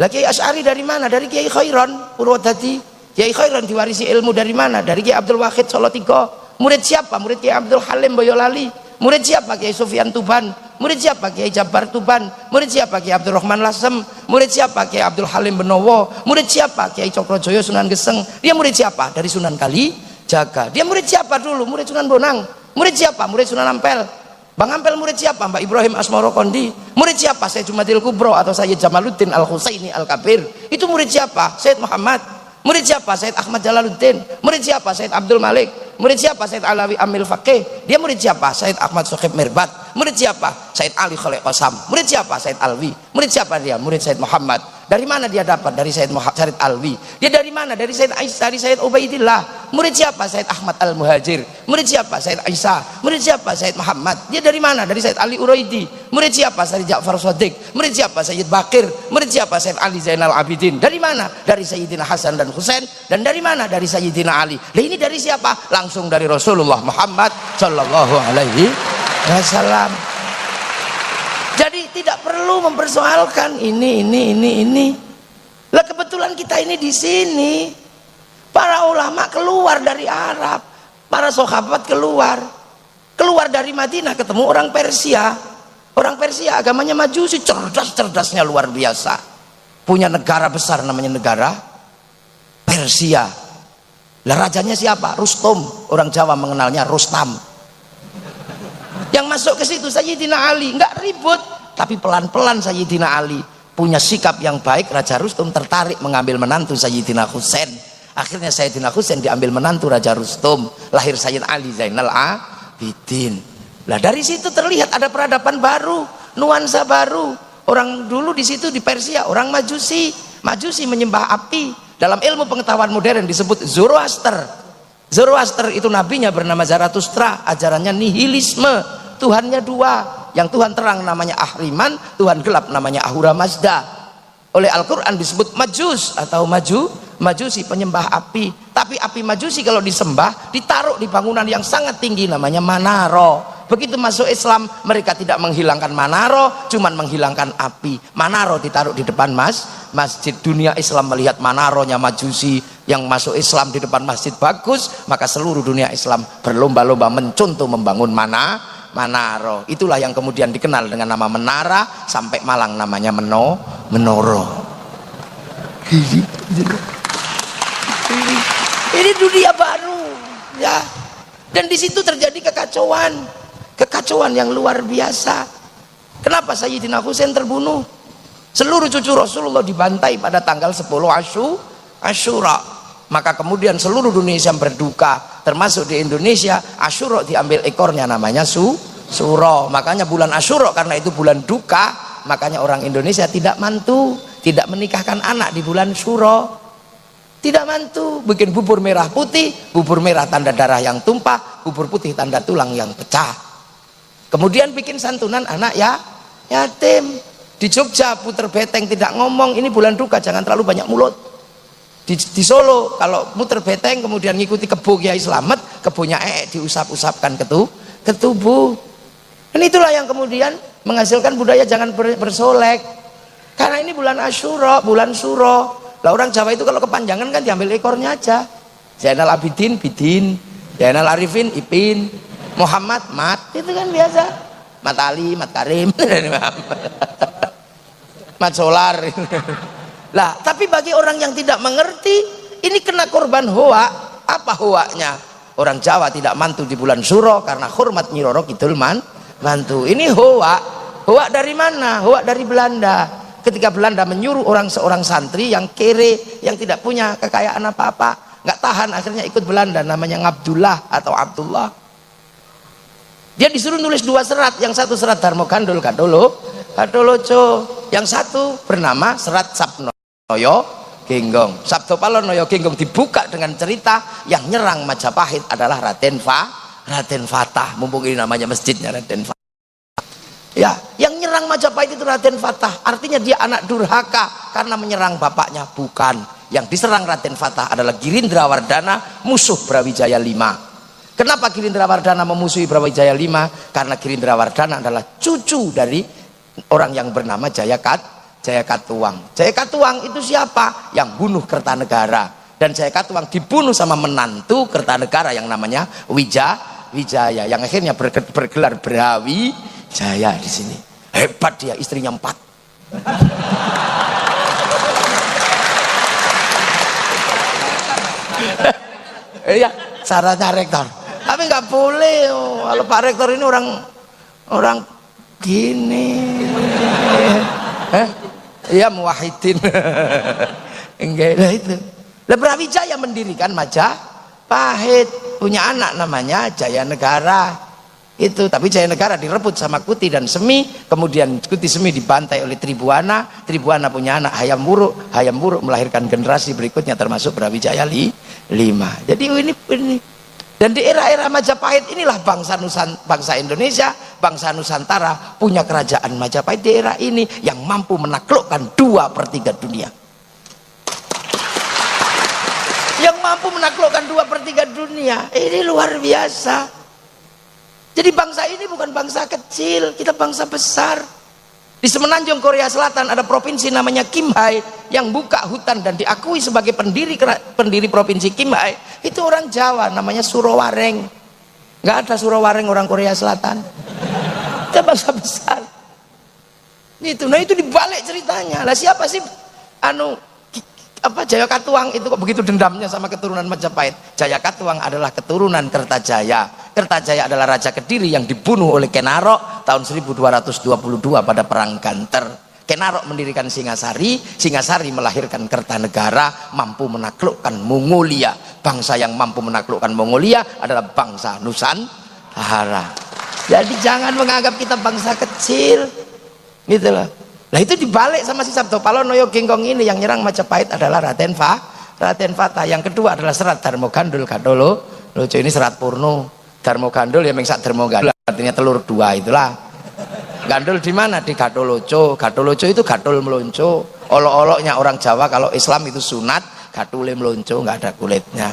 Lah Kiai Asy'ari dari mana? Dari Kiai Khairon Purwodadi. Kiai Khairon diwarisi ilmu dari mana? Dari Kiai Abdul Wahid Solotigo. Murid siapa? Murid Kiai Abdul Halim Boyolali. Murid siapa? Kiai Sufyan Tuban. Murid siapa? Kiai Jabar Tuban. Murid siapa? Kiai Abdurrahman Lasem. Murid siapa? Kiai Abdul Halim Benowo. Murid siapa? Kiai Cokrojoyo Sunan Geseng. Dia murid siapa? Dari Sunan Kalijaga. Dia murid siapa dulu? Murid Sunan Bonang. Murid siapa? Murid Sunan Ampel. Bang Ampel murid siapa? Mbak Ibrahim Asmoro Kondi. Murid siapa? Sayyid Jumadil Kubro atau Sayyid Jamaluddin Al-Husaini Al-Kabir. Itu murid siapa? Sayyid Muhammad. Murid siapa? Sayyid Ahmad Jalaluddin. Murid siapa? Sayyid Abdul Malik. Murid siapa? Sayyid Alawi Amil Faqih. Dia murid siapa? Sayyid Ahmad Sokhib Mirbat. Murid siapa? Sayyid Ali Khalil Qasam. Murid siapa? Sayyid Alwi. Murid siapa dia? Murid Sayyid Muhammad. Dari mana dia dapat? Dari Sayyid Alwi. Dia dari mana? Dari Sayyid Aisyah, dari Sayyid Ubaidillah. Murid siapa? Sayyid Ahmad Al-Muhajir. Murid siapa? Sayyid Aisyah. Murid siapa? Sayyid Muhammad. Dia dari mana? Dari Sayyid Ali Uraidi. Murid siapa? Sayyid Ja'far Shadiq. Murid siapa? Sayyid Bakir. Murid siapa? Sayyid Ali Zainal Abidin. Dari mana? Dari Sayyidina Hasan dan Husain. Dan dari mana? Dari Sayyidina Ali. Nah, ini dari siapa? Langsung dari Rasulullah Muhammad sallallahu alaihi wasallam. Jadi tidak perlu mempersoalkan ini. Lah kebetulan kita ini di sini. Para ulama keluar dari Arab, para sahabat keluar dari Madinah, ketemu orang Persia. Orang Persia agamanya Majusi, cerdas-cerdasnya luar biasa. Punya negara besar namanya negara Persia. Lah rajanya siapa? Rustum. Orang Jawa mengenalnya Rustam. Yang masuk ke situ Sayyidina Ali, nggak ribut, tapi pelan-pelan Sayyidina Ali punya sikap yang baik. Raja Rustum tertarik mengambil menantu Sayyidina Husain. Akhirnya Sayyidina Husain diambil menantu Raja Rustum. Lahir Sayyid Ali Zainal Abidin. Lah dari situ terlihat ada peradaban baru, nuansa baru. Orang dulu di situ di Persia orang Majusi menyembah api. Dalam ilmu pengetahuan modern disebut Zoroaster. Zoroaster itu nabinya bernama Zarathustra, ajarannya nihilisme. Tuhannya dua, yang Tuhan terang namanya Ahriman, Tuhan gelap namanya Ahura Mazda. Oleh Al-Quran disebut Majus atau Majusi, penyembah api. Tapi api Majusi kalau disembah ditaruh di bangunan yang sangat tinggi namanya Manaro. Begitu masuk Islam mereka tidak menghilangkan Manaro, cuman menghilangkan api. Manaro ditaruh di depan masjid. Dunia Islam melihat Manaronya Majusi yang masuk Islam di depan masjid bagus, maka seluruh dunia Islam berlomba-lomba mencontoh membangun Manaro. Itulah yang kemudian dikenal dengan nama menara, sampai Malang namanya Menoro. Ini dunia baru, ya. Dan di situ terjadi kekacauan yang luar biasa. Kenapa Sayyidina Husain terbunuh? Seluruh cucu Rasulullah dibantai pada tanggal 10 Asyura. Maka kemudian seluruh Indonesia berduka, termasuk di Indonesia. Asyura diambil ekornya, namanya Suro. Makanya bulan Asyura, karena itu bulan duka, makanya orang Indonesia tidak mantu, tidak menikahkan anak di bulan Syuro. Tidak mantu, bikin bubur merah putih. Bubur merah tanda darah yang tumpah, bubur putih tanda tulang yang pecah. Kemudian bikin santunan anak yatim. Di Jogja puter beteng tidak ngomong, ini bulan duka, jangan terlalu banyak mulut. Di Solo kalau muter beteng kemudian ngikuti kebo Kiai Slamet, kebonya diusap-usapkan ke tubuh. Dan itulah yang kemudian menghasilkan budaya jangan bersolek. Karena ini bulan Asyura, bulan Suro. Lah orang Jawa itu kalau kepanjangan kan diambil ekornya aja. Zainal Abidin Bidin, Zainal Arifin Ipin, Muhammad Mat, itu kan biasa. Mat Ali, Mat Karim, Mat Solar. Lah, tapi bagi orang yang tidak mengerti, ini kena korban hoa. Apa hoanya? Orang Jawa tidak mantu di bulan Suro karena hormat Nyi Roro Kidul mantu. Ini hoa. Hoa dari mana? Hoa dari Belanda. Ketika Belanda menyuruh seorang santri yang kere, yang tidak punya kekayaan apa-apa, nggak tahan, akhirnya ikut Belanda, namanya Abdullah atau Abdullah. Dia disuruh nulis 2 serat, yang satu serat Darmo Gandul Kadoloco, yang satu bernama serat Sabnoyo Genggong. Sabdo Palonoyo Genggong dibuka dengan cerita yang nyerang Majapahit adalah Raden Fatah. Mumpung ini namanya masjidnya Raden Fatah. Ya, yang nyerang Majapahit itu Raden Fatah. Artinya dia anak durhaka karena menyerang bapaknya. Bukan. Yang diserang Raden Fatah adalah Girindrawardhana, musuh Brawijaya V. Kenapa Girindrawardhana memusuhi Brawijaya V? Karena Girindrawardhana adalah cucu dari orang yang bernama Jaya Katuang. Jaya Katuang itu siapa? Yang bunuh Kertanegara. Dan Jaya Katuang dibunuh sama menantu Kertanegara yang namanya Wijaya, yang akhirnya bergelar Brawijaya di sini. Hebat dia, istrinya 4. Iya, syaratnya rektor. Tapi nggak boleh. Kalau Pak Rektor ini orang gini. Iya, muwahhidin. Enggak, lah itu. Lah Brawijaya mendirikan Majapahit, punya anak namanya Jaya Negara. Itu, tapi Jaya Negara direbut sama Kuti dan Semi, kemudian Kuti Semi dibantai oleh Tribuana punya anak Hayam Wuruk melahirkan generasi berikutnya termasuk Brawijaya V. Jadi ini dan di era-era Majapahit inilah bangsa Indonesia, bangsa Nusantara punya kerajaan Majapahit di era ini yang mampu menaklukkan 2/3 dunia. Yang mampu menaklukkan 2/3 dunia, ini luar biasa. Jadi bangsa ini bukan bangsa kecil, kita bangsa besar. Di Semenanjung Korea Selatan ada provinsi namanya Kimhae yang buka hutan dan diakui sebagai pendiri provinsi Kimhae. Itu orang Jawa, namanya Surowareng. Nggak ada Surowareng orang Korea Selatan. Kita bangsa besar. Nah itu dibalik ceritanya. Lah siapa sih Jaya Katuang itu kok begitu dendamnya sama keturunan Majapahit? Jaya Katuang adalah keturunan Kertajaya. Kertajaya adalah Raja Kediri yang dibunuh oleh Kenarok tahun 1222 pada perang Ganter. Kenarok mendirikan Singasari, Singasari melahirkan Kertanegara, mampu menaklukkan Mongolia. Bangsa yang mampu menaklukkan Mongolia adalah bangsa Nusantara. Jadi jangan menganggap kita bangsa kecil, gitu loh. Nah itu dibalik sama si Sabdo Palonoyo Genggong ini, yang nyerang Majapahit adalah Raden Fatah. Yang kedua adalah serat Darmo Gandul Kadoloco, ini serat Purno. Darmo Gandul ya mengsak Darmo Gandul, artinya telur 2 itulah. Gandul di mana? Di Gadoloco. Gadoloco itu gadul melonco. Olok-oloknya orang Jawa kalau Islam itu sunat, gadule melonco, nggak ada kulitnya.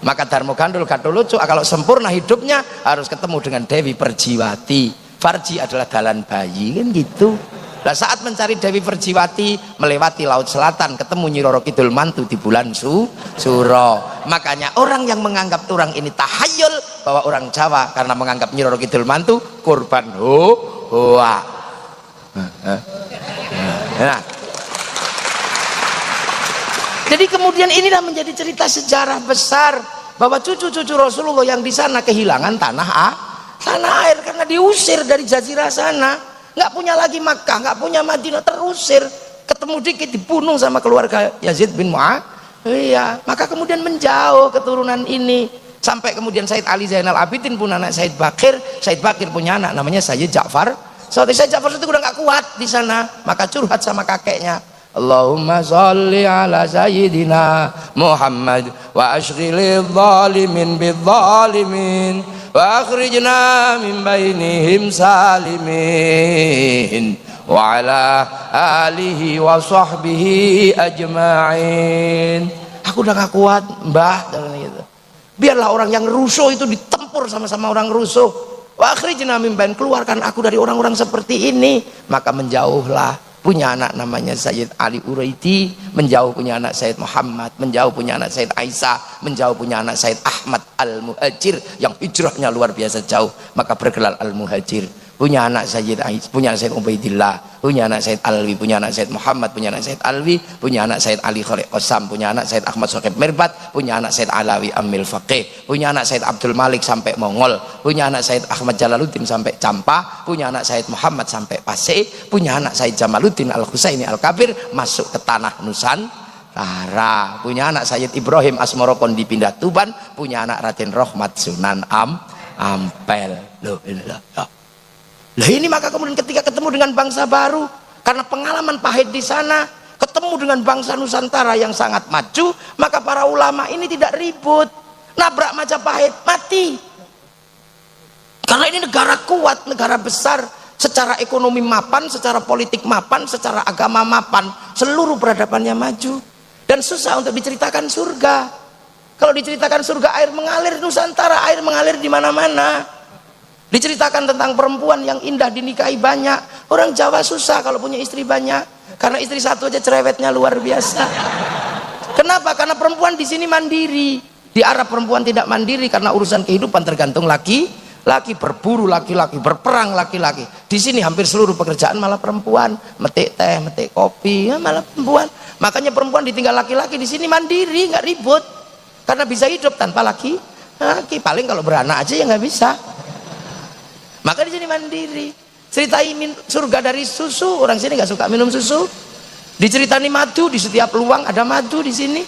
Maka Darmo Gandul Gadoloco kalau sempurna hidupnya harus ketemu dengan Dewi Perjiwati. Farji adalah dalan bayi, kan gitu. Nah saat mencari Dewi Perjiwati melewati Laut Selatan, ketemu Nyi Roro Kidul mantu di bulan Suro. Makanya orang yang menganggap orang ini tahayul bahwa orang Jawa karena menganggap Nyi Roro Kidul mantu korban hoa. Nah. Jadi kemudian inilah menjadi cerita sejarah besar bahwa cucu-cucu Rasulullah yang di sana kehilangan tanah air karena diusir dari jazirah sana. Nggak punya lagi Makkah, nggak punya Madinah, terusir ketemu dikit dibunuh sama keluarga Yazid bin Muawiyah. Maka kemudian menjauh keturunan ini, sampai kemudian Said Ali Zainal Abidin pun anak Said Bakir punya anak namanya Sayyid Ja'far. Said Ja'far itu udah nggak kuat di sana, maka curhat sama kakeknya, Allahumma sholli ala sayyidina Muhammad wa ashghilil zalimin bizzalimin wa akhrijna min bainihim salimin wa ala alihi wa sahbihi ajma'in. Aku udah gak kuat mbah, gitu. Biarlah orang yang rusuh itu ditempur sama-sama orang rusuh. Wa akhrijna min bain, keluarkan aku dari orang-orang seperti ini. Maka menjauhlah. Punya anak namanya Sayyid Ali Uraidi, menjauh punya anak Sayyid Muhammad, menjauh punya anak Sayyid Aisyah, menjauh punya anak Sayyid Ahmad Al-Muhajir yang hijrahnya luar biasa jauh, maka bergelar Al-Muhajir. Punya anak Sayyid Aisyah, punya anak Sayyid Ubaidillah, punya anak Sayyid Alwi, punya anak Sayyid Muhammad, punya anak Sayyid Alwi, punya anak Sayyid Ali Khaliq Qasam, punya anak Sayyid Ahmad Sokib Mirbat, punya anak Sayyid Alawi Amil Faqih, punya anak Sayyid Abdul Malik sampai Mongol, punya anak Sayyid Ahmad Jalaluddin sampai Campa, punya anak Sayyid Muhammad sampai Pasir, punya anak Sayyid Jamaluddin Al-Husaini Al-Kabir masuk ke tanah Nusantara, punya anak Sayyid Ibrahim Asmorokon dipindah Tuban, punya anak Raden Rohmat Sunan Ampel. Loh, inilah ya. Lah ini maka kemudian ketika ketemu dengan bangsa baru, karena pengalaman pahit di sana, ketemu dengan bangsa Nusantara yang sangat maju, maka para ulama ini tidak ribut, nabrak Majapahit mati. Karena ini negara kuat, negara besar, secara ekonomi mapan, secara politik mapan, secara agama mapan, seluruh peradabannya maju. Dan susah untuk diceritakan surga. Kalau diceritakan surga, air mengalir Nusantara, air mengalir di mana-mana. Diceritakan tentang perempuan yang indah dinikahi banyak. Orang Jawa susah kalau punya istri banyak, karena istri satu aja cerewetnya luar biasa. Kenapa? Karena perempuan di sini mandiri. Di Arab perempuan tidak mandiri karena urusan kehidupan tergantung laki-laki, berburu laki-laki, berperang laki-laki. Di sini hampir seluruh pekerjaan malah perempuan, metik teh, metik kopi, ya malah perempuan. Makanya perempuan ditinggal laki-laki di sini mandiri, nggak ribut, karena bisa hidup tanpa laki. Paling kalau beranak aja ya nggak bisa. Maka di sini mandiri. Ceritain surga dari susu, orang sini nggak suka minum susu. Diceritani madu, di setiap luang ada madu di sini.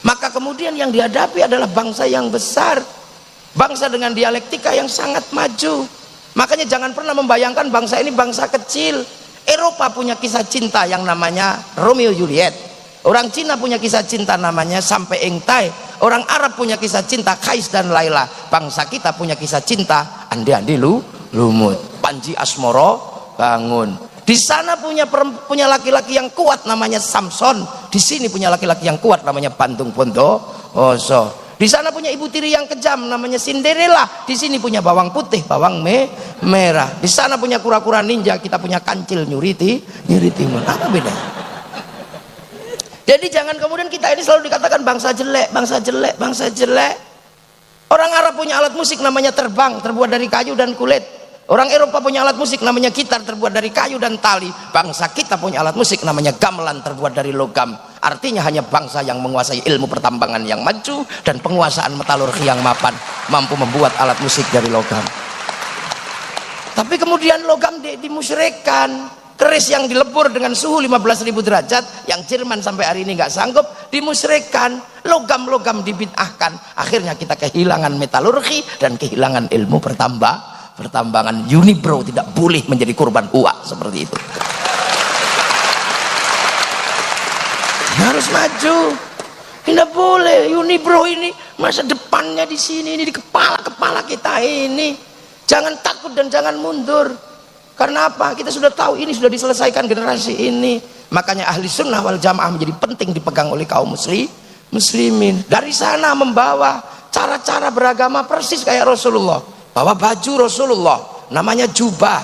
Maka kemudian yang dihadapi adalah bangsa yang besar, bangsa dengan dialektika yang sangat maju. Makanya jangan pernah membayangkan bangsa ini bangsa kecil. Eropa punya kisah cinta yang namanya Romeo Juliet. Orang Cina punya kisah cinta namanya Sampai Engtai. Orang Arab punya kisah cinta Kais dan Laila. Bangsa kita punya kisah cinta Andi Lumut, Panji Asmoro Bangun. Di sana punya laki-laki yang kuat namanya Samson. Di sini punya laki-laki yang kuat namanya Bandung Bondowoso. Di sana punya ibu tiri yang kejam namanya Cinderella. Di sini punya bawang putih, bawang merah. Di sana punya kura-kura ninja, kita punya kancil nyuriti. Apa bedanya? Jadi jangan kemudian kita ini selalu dikatakan bangsa jelek. Orang Arab punya alat musik namanya terbang, terbuat dari kayu dan kulit. Orang Eropa punya alat musik namanya gitar, terbuat dari kayu dan tali. Bangsa kita punya alat musik namanya gamelan, terbuat dari logam. Artinya hanya bangsa yang menguasai ilmu pertambangan yang maju dan penguasaan metalurgi yang mapan mampu membuat alat musik dari logam. Tapi kemudian logam dimusyrikkan. Keris yang dilebur dengan suhu 15.000 derajat yang Jerman sampai hari ini nggak sanggup, dimusyrikkan. Logam-logam dibid'ahkan. Akhirnya kita kehilangan metalurgi dan kehilangan ilmu pertambangan. Unibrow tidak boleh menjadi korban uak seperti itu. Harus maju. Tidak boleh. Unibrow ini masa depannya di sini, ini di kepala kita ini. Jangan takut dan jangan mundur. Karena apa? Kita sudah tahu ini sudah diselesaikan generasi ini. Makanya ahli sunnah wal jamaah menjadi penting dipegang oleh kaum muslimin. Dari sana membawa cara-cara beragama persis kayak Rasulullah. Bawa baju Rasulullah, namanya jubah.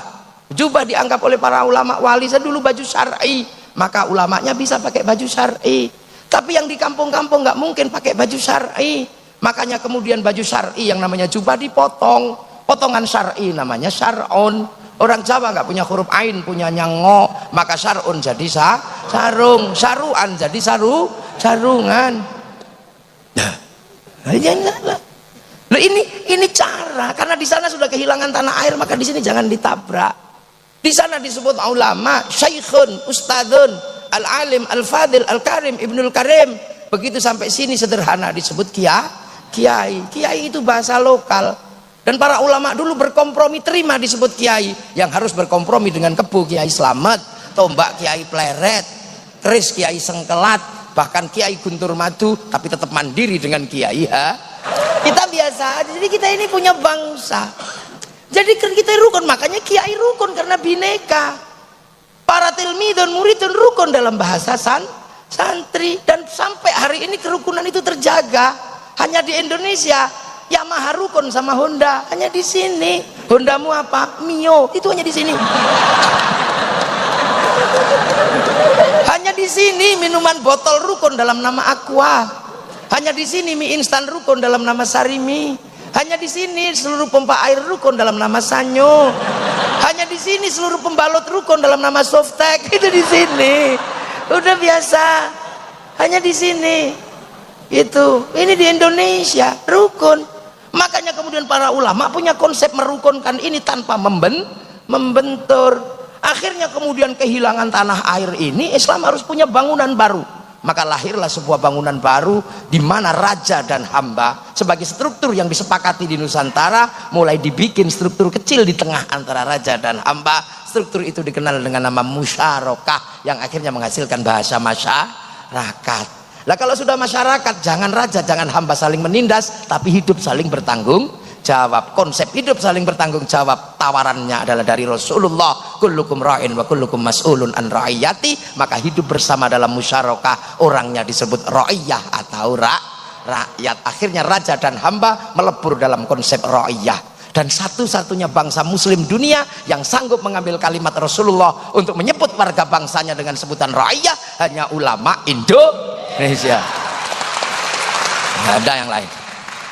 Jubah dianggap oleh para ulama wali dulu baju syar'i. Maka ulamanya bisa pakai baju syar'i. Tapi yang di kampung-kampung nggak mungkin pakai baju syar'i. Makanya kemudian baju syar'i yang namanya jubah dipotong. Potongan syar'i namanya syar'un. Orang Jawa nggak punya huruf ain, punya nyango, maka syar'un jadi sarung, saruan jadi sarungan. Nah, ini cara, karena di sana sudah kehilangan tanah air, maka di sini jangan ditabrak. Di sana disebut ulama, syaikhun, ustadzun, al-alim, al-fadil, al-karim, Ibnul Karim. Begitu sampai sini sederhana disebut kiai. Kiai itu bahasa lokal. Dan para ulama dulu berkompromi, terima disebut kiai. Yang harus berkompromi dengan kebu Kiai Slamet, tombak Kiai Pleret, keris Kiai Sengkelat, bahkan Kiai Guntur Madu, tapi tetap mandiri dengan kiai. Kita biasa aja. Jadi kita ini punya bangsa. Jadi kita rukun, makanya kiai rukun karena bineka. Para tilmidun muridun rukun dalam bahasa santri, dan sampai hari ini kerukunan itu terjaga. Hanya di Indonesia Yamaha rukun sama Honda, hanya di sini. Hondamu apa? Mio, itu hanya di sini. Hanya di sini minuman botol rukun dalam nama Aqua. Hanya di sini mie instan rukun dalam nama Sarimi. Hanya di sini seluruh pompa air rukun dalam nama Sanyo. Hanya di sini seluruh pembalut rukun dalam nama Softtek. Itu di sini. Udah biasa. Hanya di sini. Itu. Ini di Indonesia rukun. Makanya kemudian para ulama punya konsep merukunkan ini tanpa membentur. Akhirnya kemudian kehilangan tanah air ini, Islam harus punya bangunan baru. Maka lahirlah sebuah bangunan baru di mana raja dan hamba sebagai struktur yang disepakati di Nusantara, mulai dibikin struktur kecil di tengah antara raja dan hamba. Struktur itu dikenal dengan nama musyarakah yang akhirnya menghasilkan bahasa masyarakat. Lah kalau sudah masyarakat, jangan raja jangan hamba saling menindas, tapi hidup saling bertanggung jawab. Konsep hidup saling bertanggung jawab tawarannya adalah dari Rasulullah, kullukum ra'in wa kullukum mas'ulun an ra'iyati. Maka hidup bersama dalam musyarakah, orangnya disebut ra'iyah atau rakyat. Akhirnya raja dan hamba melebur dalam konsep ra'iyah. Dan satu-satunya bangsa muslim dunia yang sanggup mengambil kalimat Rasulullah untuk menyebut warga bangsanya dengan sebutan ra'iyah hanya ulama Indonesia. Nggak ada yang lain.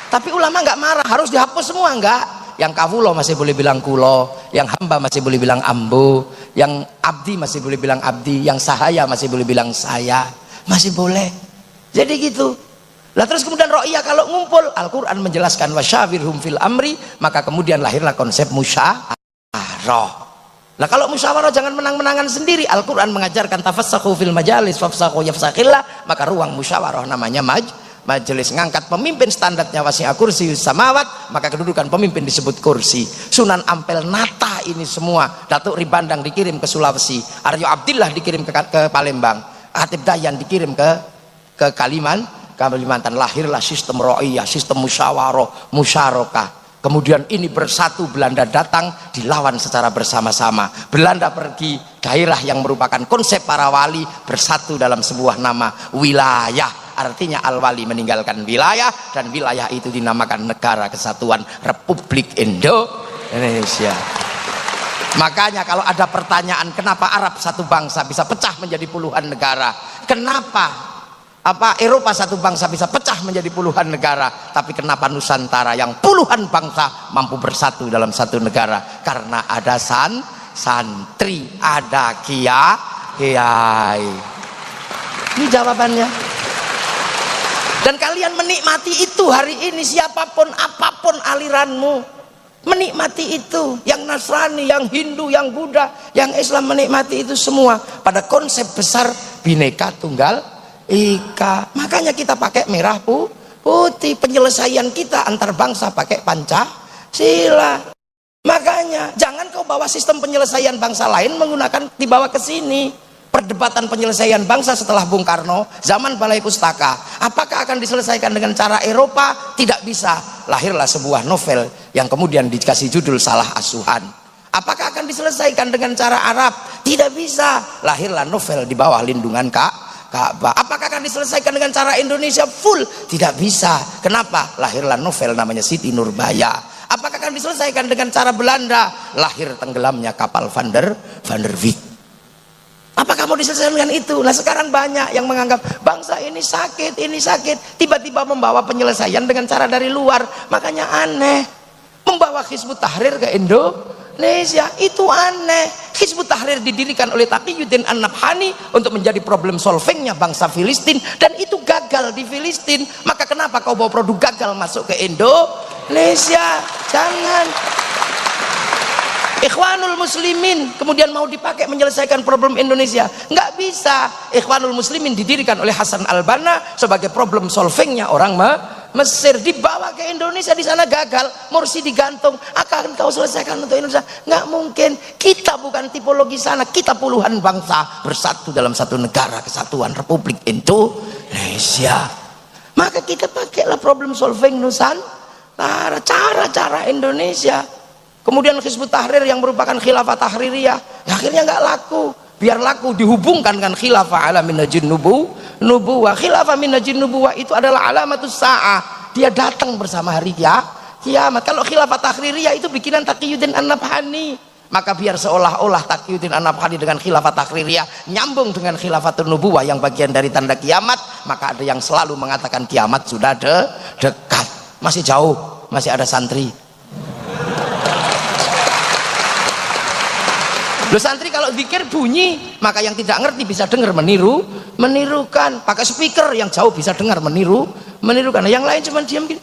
Tapi ulama nggak marah, harus dihapus semua enggak. Yang kawulo masih boleh bilang kulo, yang hamba masih boleh bilang ambu, yang abdi masih boleh bilang abdi, yang sahaya masih boleh bilang saya, masih boleh. Jadi gitu. Lah terus kemudian ro'iyah kalau ngumpul, Al-Quran menjelaskan wasyawirhum fil amri, maka kemudian lahirlah konsep musyawarah. Lah kalau musyawarah jangan menang-menangan sendiri. Al-Quran mengajarkan tafassahu fil majalis fafsahu yafsakhillah, maka ruang musyawarah namanya majelis. Ngangkat pemimpin standarnya wasi'a kursiyyus samawat, maka kedudukan pemimpin disebut kursi. Sunan Ampel nata ini semua. Datuk Ribandang dikirim ke Sulawesi, Aryo Abdillah dikirim ke Palembang, Hatib Dayan dikirim ke Kalimantan. Lahirlah sistem ro'iyah, sistem musyawarah, musyarakah. Kemudian ini bersatu, Belanda datang dilawan secara bersama-sama. Belanda pergi, daerah yang merupakan konsep para wali bersatu dalam sebuah nama wilayah. Artinya al-wali meninggalkan wilayah, dan wilayah itu dinamakan Negara Kesatuan Republik Indonesia. Makanya kalau ada pertanyaan kenapa Arab satu bangsa bisa pecah menjadi puluhan negara, kenapa Eropa satu bangsa bisa pecah menjadi puluhan negara, tapi kenapa Nusantara yang puluhan bangsa mampu bersatu dalam satu negara? Karena ada santri, ada kiai. Ini jawabannya. Dan kalian menikmati itu hari ini, siapapun apapun aliranmu menikmati itu. Yang Nasrani, yang Hindu, yang Buddha, yang Islam menikmati itu semua pada konsep besar Bhinneka Tunggal Ika. Makanya kita pakai merah putih. Penyelesaian kita antar bangsa pakai Pancasila. Makanya jangan kau bawa sistem penyelesaian bangsa lain menggunakan dibawa ke sini. Perdebatan penyelesaian bangsa setelah Bung Karno, zaman Balai Pustaka, apakah akan diselesaikan dengan cara Eropa? Tidak bisa. Lahirlah sebuah novel yang kemudian dikasih judul Salah Asuhan. Apakah akan diselesaikan dengan cara Arab? Tidak bisa. Lahirlah novel di bawah lindungan Ka'bah. Apakah akan diselesaikan dengan cara Indonesia full? Tidak bisa. Kenapa? Lahirlah novel namanya Siti Nurbaya. Apakah akan diselesaikan dengan cara Belanda? Lahir tenggelamnya kapal Van der Wijk. Apakah mau diselesaikan dengan itu? Nah sekarang banyak yang menganggap bangsa ini sakit, tiba-tiba membawa penyelesaian dengan cara dari luar. Makanya aneh, membawa Hizbut Tahrir ke Indonesia itu aneh. Hizbut Tahrir didirikan oleh Taqiyuddin An-Nabhani untuk menjadi problem solvingnya bangsa Filistin, dan itu gagal di Filistin. Maka kenapa kau bawa produk gagal masuk ke Indonesia? Jangan. Ikhwanul Muslimin kemudian mau dipakai menyelesaikan problem Indonesia, nggak bisa. Ikhwanul Muslimin didirikan oleh Hasan al-Banna sebagai problem solvingnya orang Mesir, dibawa ke Indonesia, di sana gagal, Morsi digantung, akan kau selesaikan untuk Indonesia? Nggak mungkin. Kita bukan tipologi sana, kita puluhan bangsa bersatu dalam satu negara kesatuan Republik Indonesia. Maka kita pakailah problem solving Nusantara, cara-cara Indonesia. Kemudian Hizbut Tahrir yang merupakan khilafah tahririyah, akhirnya nggak laku. Biar laku dihubungkan dengan khilafah ala minhajin nubuwah. Khilafah minhajin nubuwah itu adalah alamatus sa'ah. Dia datang bersama hari kiamat. Kalau khilafah tahririyah itu bikinan Taqiyuddin An-Nabhani. Maka biar seolah-olah Taqiyuddin An-Nabhani dengan khilafah tahririyah nyambung dengan khilafatun nubuwah yang bagian dari tanda kiamat, maka ada yang selalu mengatakan kiamat sudah dekat. Masih jauh, masih ada santri. Loh, santri kalau zikir bunyi, maka yang tidak ngerti bisa dengar menirukan. Pakai speaker yang jauh bisa dengar menirukan. Nah, yang lain cuma diam gini.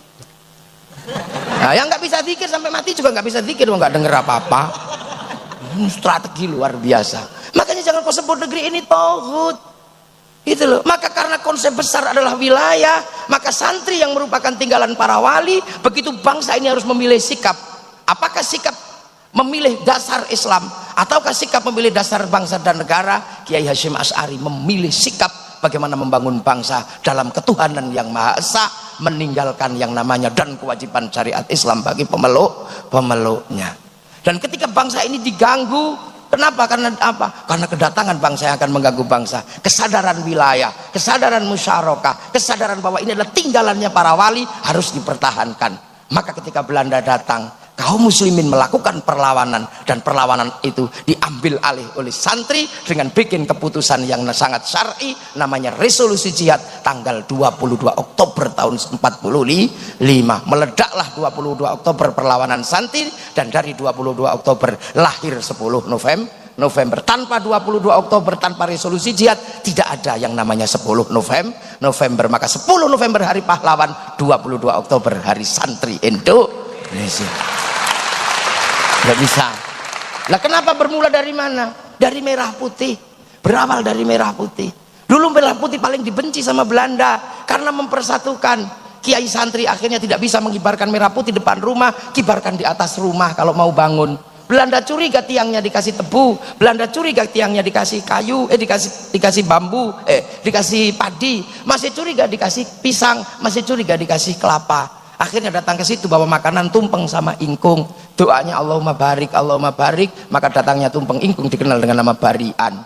Nah, yang nggak bisa zikir sampai mati juga nggak bisa zikir, nggak dengar apa-apa. Strategi luar biasa. Makanya jangan kau sebut negeri ini tauhid. Itu loh. Maka karena konsep besar adalah wilayah, maka santri yang merupakan tinggalan para wali, begitu bangsa ini harus memilih sikap. Apakah sikap memilih dasar Islam ataukah sikap memilih dasar bangsa dan negara? Kiai Hasyim Asy'ari memilih sikap bagaimana membangun bangsa dalam ketuhanan yang Maha Esa, meninggalkan yang namanya dan kewajiban syariat Islam bagi pemeluknya. Dan ketika bangsa ini diganggu, kenapa? Karena apa? Karena kedatangan bangsa yang akan mengganggu bangsa. Kesadaran wilayah, kesadaran musyarakah, kesadaran bahwa ini adalah tinggalannya para wali harus dipertahankan. Maka ketika Belanda datang, kaum muslimin melakukan perlawanan, dan perlawanan itu diambil alih oleh santri dengan bikin keputusan yang sangat syar'i, namanya resolusi jihad tanggal 22 Oktober tahun 45. Meledaklah 22 Oktober perlawanan santri, dan dari 22 Oktober lahir 10 November. Tanpa 22 Oktober, tanpa resolusi jihad, tidak ada yang namanya 10 November. Maka 10 November hari pahlawan, 22 Oktober hari santri Indonesia. Nggak bisa. Lah kenapa bermula dari mana? Dari merah putih. Berawal dari merah putih. Dulu merah putih paling dibenci sama Belanda karena mempersatukan. Kiai santri akhirnya tidak bisa mengibarkan merah putih depan rumah, kibarkan di atas rumah kalau mau bangun. Belanda curiga tiangnya dikasih tebu, Belanda curiga tiangnya dikasih kayu, dikasih bambu, dikasih padi, masih curiga dikasih pisang, masih curiga dikasih kelapa. Akhirnya datang ke situ bawa makanan tumpeng sama ingkung. Doanya Allahumma barik, Allahumma barik, maka datangnya tumpeng ingkung dikenal dengan nama barian.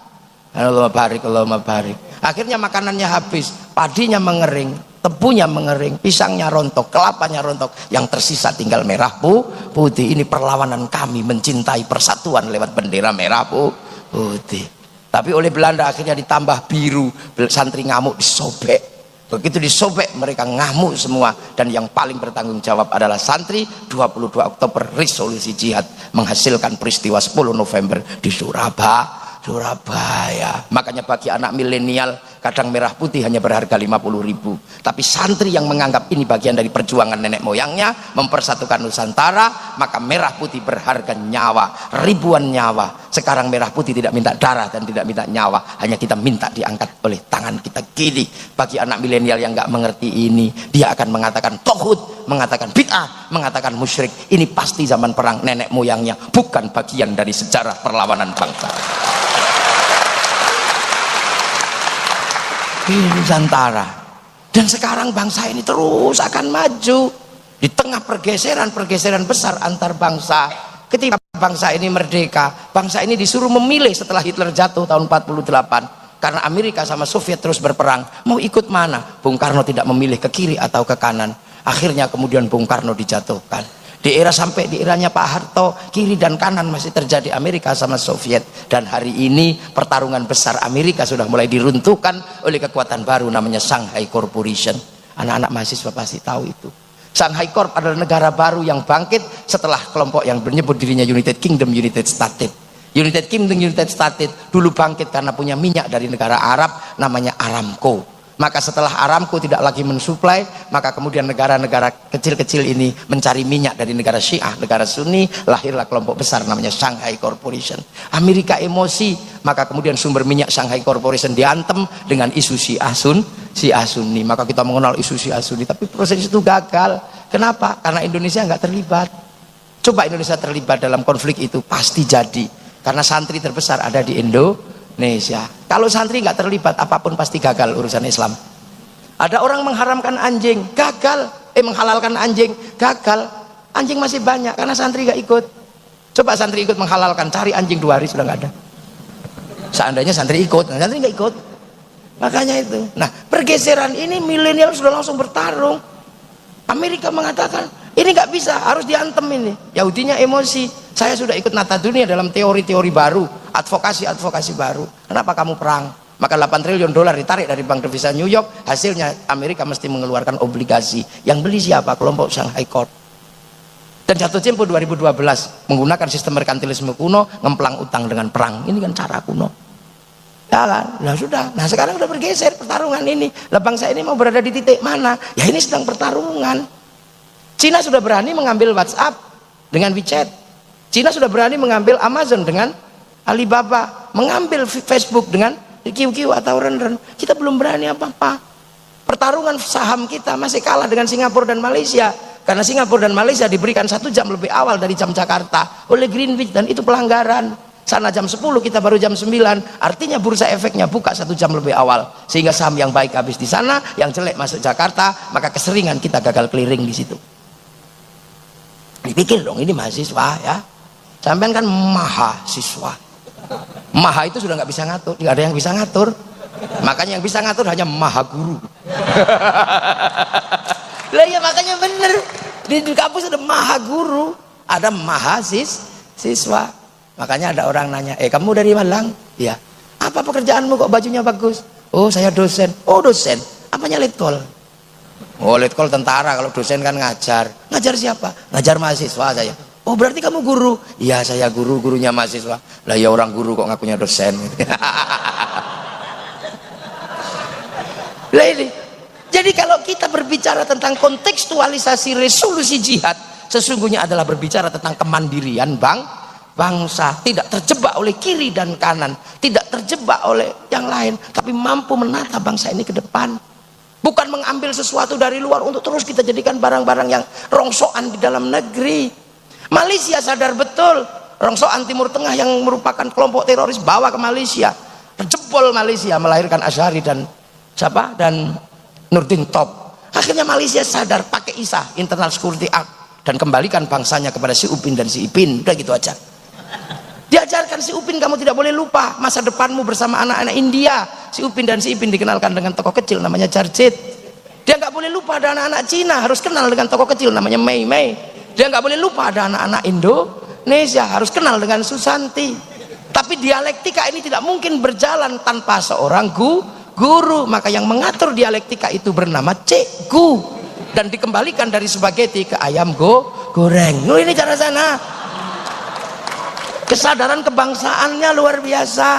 Allahumma barik, Allahumma barik. Akhirnya makanannya habis, padinya mengering, tebunya mengering, pisangnya rontok, kelapanya rontok, yang tersisa tinggal merah putih. Ini perlawanan kami mencintai persatuan lewat bendera merah putih. Tapi oleh Belanda akhirnya ditambah biru, santri ngamuk disobek. Begitu disobek mereka ngamuk semua, dan yang paling bertanggung jawab adalah santri. 22 Oktober resolusi jihad menghasilkan peristiwa 10 November di Surabaya. Makanya bagi anak milenial kadang merah putih hanya berharga 50.000, tapi santri yang menganggap ini bagian dari perjuangan nenek moyangnya mempersatukan Nusantara, maka merah putih berharga nyawa, ribuan nyawa. Sekarang merah putih tidak minta darah dan tidak minta nyawa, hanya kita minta diangkat oleh tangan kita kiri. Bagi anak milenial yang nggak mengerti ini, dia akan mengatakan tauhid, mengatakan bid'ah, mengatakan musyrik. Ini pasti zaman perang nenek moyangnya, bukan bagian dari sejarah perlawanan bangsa. Ini Nusantara. Dan sekarang bangsa ini terus akan maju di tengah pergeseran besar antar bangsa. Ketika bangsa ini merdeka, bangsa ini disuruh memilih setelah Hitler jatuh tahun 48, karena Amerika sama Soviet terus berperang, mau ikut mana? Bung Karno tidak memilih ke kiri atau ke kanan. Akhirnya kemudian Bung Karno dijatuhkan. Sampai di eranya Pak Harto, kiri dan kanan masih terjadi Amerika sama Soviet. Dan hari ini pertarungan besar Amerika sudah mulai diruntuhkan oleh kekuatan baru namanya Shanghai Corporation. Anak-anak mahasiswa pasti tahu itu. Shanghai Corp adalah negara baru yang bangkit setelah kelompok yang menyebut dirinya United Kingdom, United States. United Kingdom, United States dulu bangkit karena punya minyak dari negara Arab namanya Aramco. Maka setelah Aramco tidak lagi mensuplai, maka kemudian negara-negara kecil-kecil ini mencari minyak dari negara Syiah, negara Sunni, lahirlah kelompok besar namanya Shanghai Corporation. Amerika emosi, maka kemudian sumber minyak Shanghai Corporation diantem dengan isu Syiah Sunni. Maka kita mengenal isu Syiah Sunni, tapi proses itu gagal. Kenapa? Karena Indonesia nggak terlibat. Coba Indonesia terlibat dalam konflik itu, pasti jadi. Karena santri terbesar ada di Indonesia. Kalau santri nggak terlibat, apapun pasti gagal urusan Islam. Ada orang mengharamkan anjing, gagal. Menghalalkan anjing, gagal. Anjing masih banyak karena santri nggak ikut. Coba santri ikut menghalalkan, cari anjing 2 hari sudah nggak ada. Seandainya santri ikut, santri nggak ikut. Makanya itu. Nah, pergeseran ini milenial sudah langsung bertarung. Amerika mengatakan ini nggak bisa, harus diantem ini. Yahudinya emosi. Saya sudah ikut Nata Dunia dalam teori-teori baru, advokasi baru. Kenapa kamu perang? Maka 8 triliun dolar ditarik dari bank devisa New York. Hasilnya Amerika mesti mengeluarkan obligasi. Yang beli siapa? Kelompok Shanghai Corp. Dan jatuh tempo 2012 menggunakan sistem merkantilisme kuno, ngemplang utang dengan perang. Ini kan cara kuno. Ya kan? Nah sudah. Nah sekarang udah bergeser pertarungan ini. Lah bangsa ini mau berada di titik mana? Ya ini sedang pertarungan. Cina sudah berani mengambil WhatsApp dengan WeChat. Cina sudah berani mengambil Amazon dengan Alibaba, mengambil Facebook dengan QQ atau Renren. Kita belum berani apa-apa. Pertarungan saham kita masih kalah dengan Singapura dan Malaysia. Karena Singapura dan Malaysia diberikan 1 jam lebih awal dari jam Jakarta oleh Greenwich, dan itu pelanggaran. Sana jam 10, kita baru jam 9. Artinya bursa efeknya buka 1 jam lebih awal, sehingga saham yang baik habis di sana, yang jelek masuk Jakarta. Maka keseringan kita gagal clearing di situ. Dipikir dong, ini mahasiswa ya. Sampean kan mahasiswa. Maha itu sudah nggak bisa ngatur, tidak ada yang bisa ngatur. Makanya yang bisa ngatur hanya maha guru. Lah ya makanya bener. Di kampus ada maha guru, ada mahasiswa. Makanya ada orang nanya, kamu dari Malang? Iya. Apa pekerjaanmu kok bajunya bagus? Oh saya dosen. Oh dosen. Apanya letkol? Oh letkol tentara, kalau dosen kan ngajar. Ngajar siapa? Ngajar mahasiswa saya. Oh berarti kamu guru? Iya saya guru, gurunya mahasiswa. Lah ya orang guru kok ngakunya dosen. Lah ini. Jadi kalau kita berbicara tentang kontekstualisasi resolusi jihad, sesungguhnya adalah berbicara tentang kemandirian bangsa, tidak terjebak oleh kiri dan kanan, tidak terjebak oleh yang lain, tapi mampu menata bangsa ini ke depan. Bukan mengambil sesuatu dari luar untuk terus kita jadikan barang-barang yang rongsokan di dalam negeri. Malaysia sadar betul rongsokan Timur Tengah yang merupakan kelompok teroris bawa ke Malaysia, terjebol Malaysia melahirkan Azhari dan siapa, dan Nurdin Top. Akhirnya Malaysia sadar, pakai ISA, Internal Security Act, dan kembalikan bangsanya kepada si Upin dan si Ipin. Udah gitu aja. Diajarkan si Upin, kamu tidak boleh lupa masa depanmu bersama anak-anak India. Si Upin dan si Ipin dikenalkan dengan tokoh kecil namanya Jarjit. Dia nggak boleh lupa ada anak-anak Cina, harus kenal dengan tokoh kecil namanya Mei Mei. Dia nggak boleh lupa ada anak-anak Indonesia, harus kenal dengan Susanti. Tapi dialektika ini tidak mungkin berjalan tanpa seorang guru. Maka yang mengatur dialektika itu bernama cikgu, dan dikembalikan dari spaghetti ke ayam goreng. Ini cara sana. Kesadaran kebangsaannya luar biasa.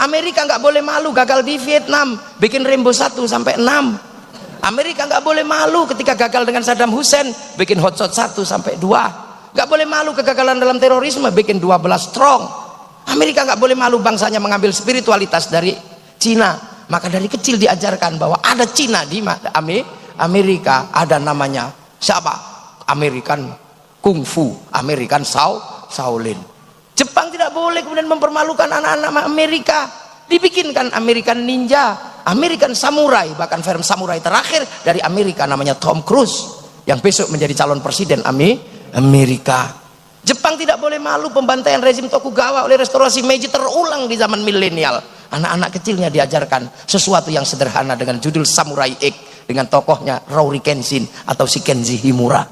Amerika nggak boleh malu gagal di Vietnam, bikin Rainbow 1 sampai 6. Amerika nggak boleh malu ketika gagal dengan Saddam Hussein, bikin Hotshot 1 sampai 2. Nggak boleh malu kegagalan dalam terorisme, bikin 12 strong. Amerika nggak boleh malu bangsanya mengambil spiritualitas dari Cina. Maka dari kecil diajarkan bahwa ada Cina di Amerika, ada namanya siapa? American Kungfu, American Shaolin. Jepang tidak boleh kemudian mempermalukan anak-anak Amerika. Dibikinkan American Ninja, American Samurai, bahkan film samurai terakhir dari Amerika namanya Tom Cruise, yang besok menjadi calon presiden Amerika. Jepang tidak boleh malu pembantaian rezim Tokugawa oleh restorasi Meiji terulang di zaman milenial. Anak-anak kecilnya diajarkan sesuatu yang sederhana dengan judul Samurai X, dengan tokohnya Rory Kenshin atau si Kenji Himura.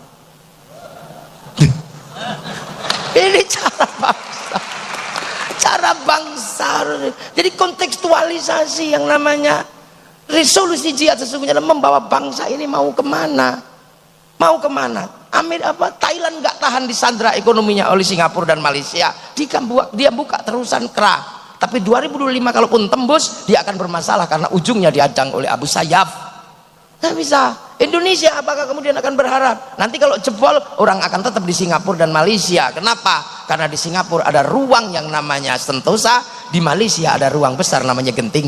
Ini cara bangsa. Jadi kontekstualisasi yang namanya resolusi jihad sesungguhnya adalah membawa bangsa ini mau kemana? Thailand nggak tahan disandra ekonominya oleh Singapura dan Malaysia. Dia buka terusan kerah. Tapi 2025 kalaupun tembus, dia akan bermasalah karena ujungnya diadang oleh Abu Sayyaf. Nggak bisa. Indonesia apakah kemudian akan berharap nanti kalau jebol orang akan tetap di Singapura dan Malaysia? Kenapa? Karena di Singapura ada ruang yang namanya Sentosa, di Malaysia ada ruang besar namanya Genting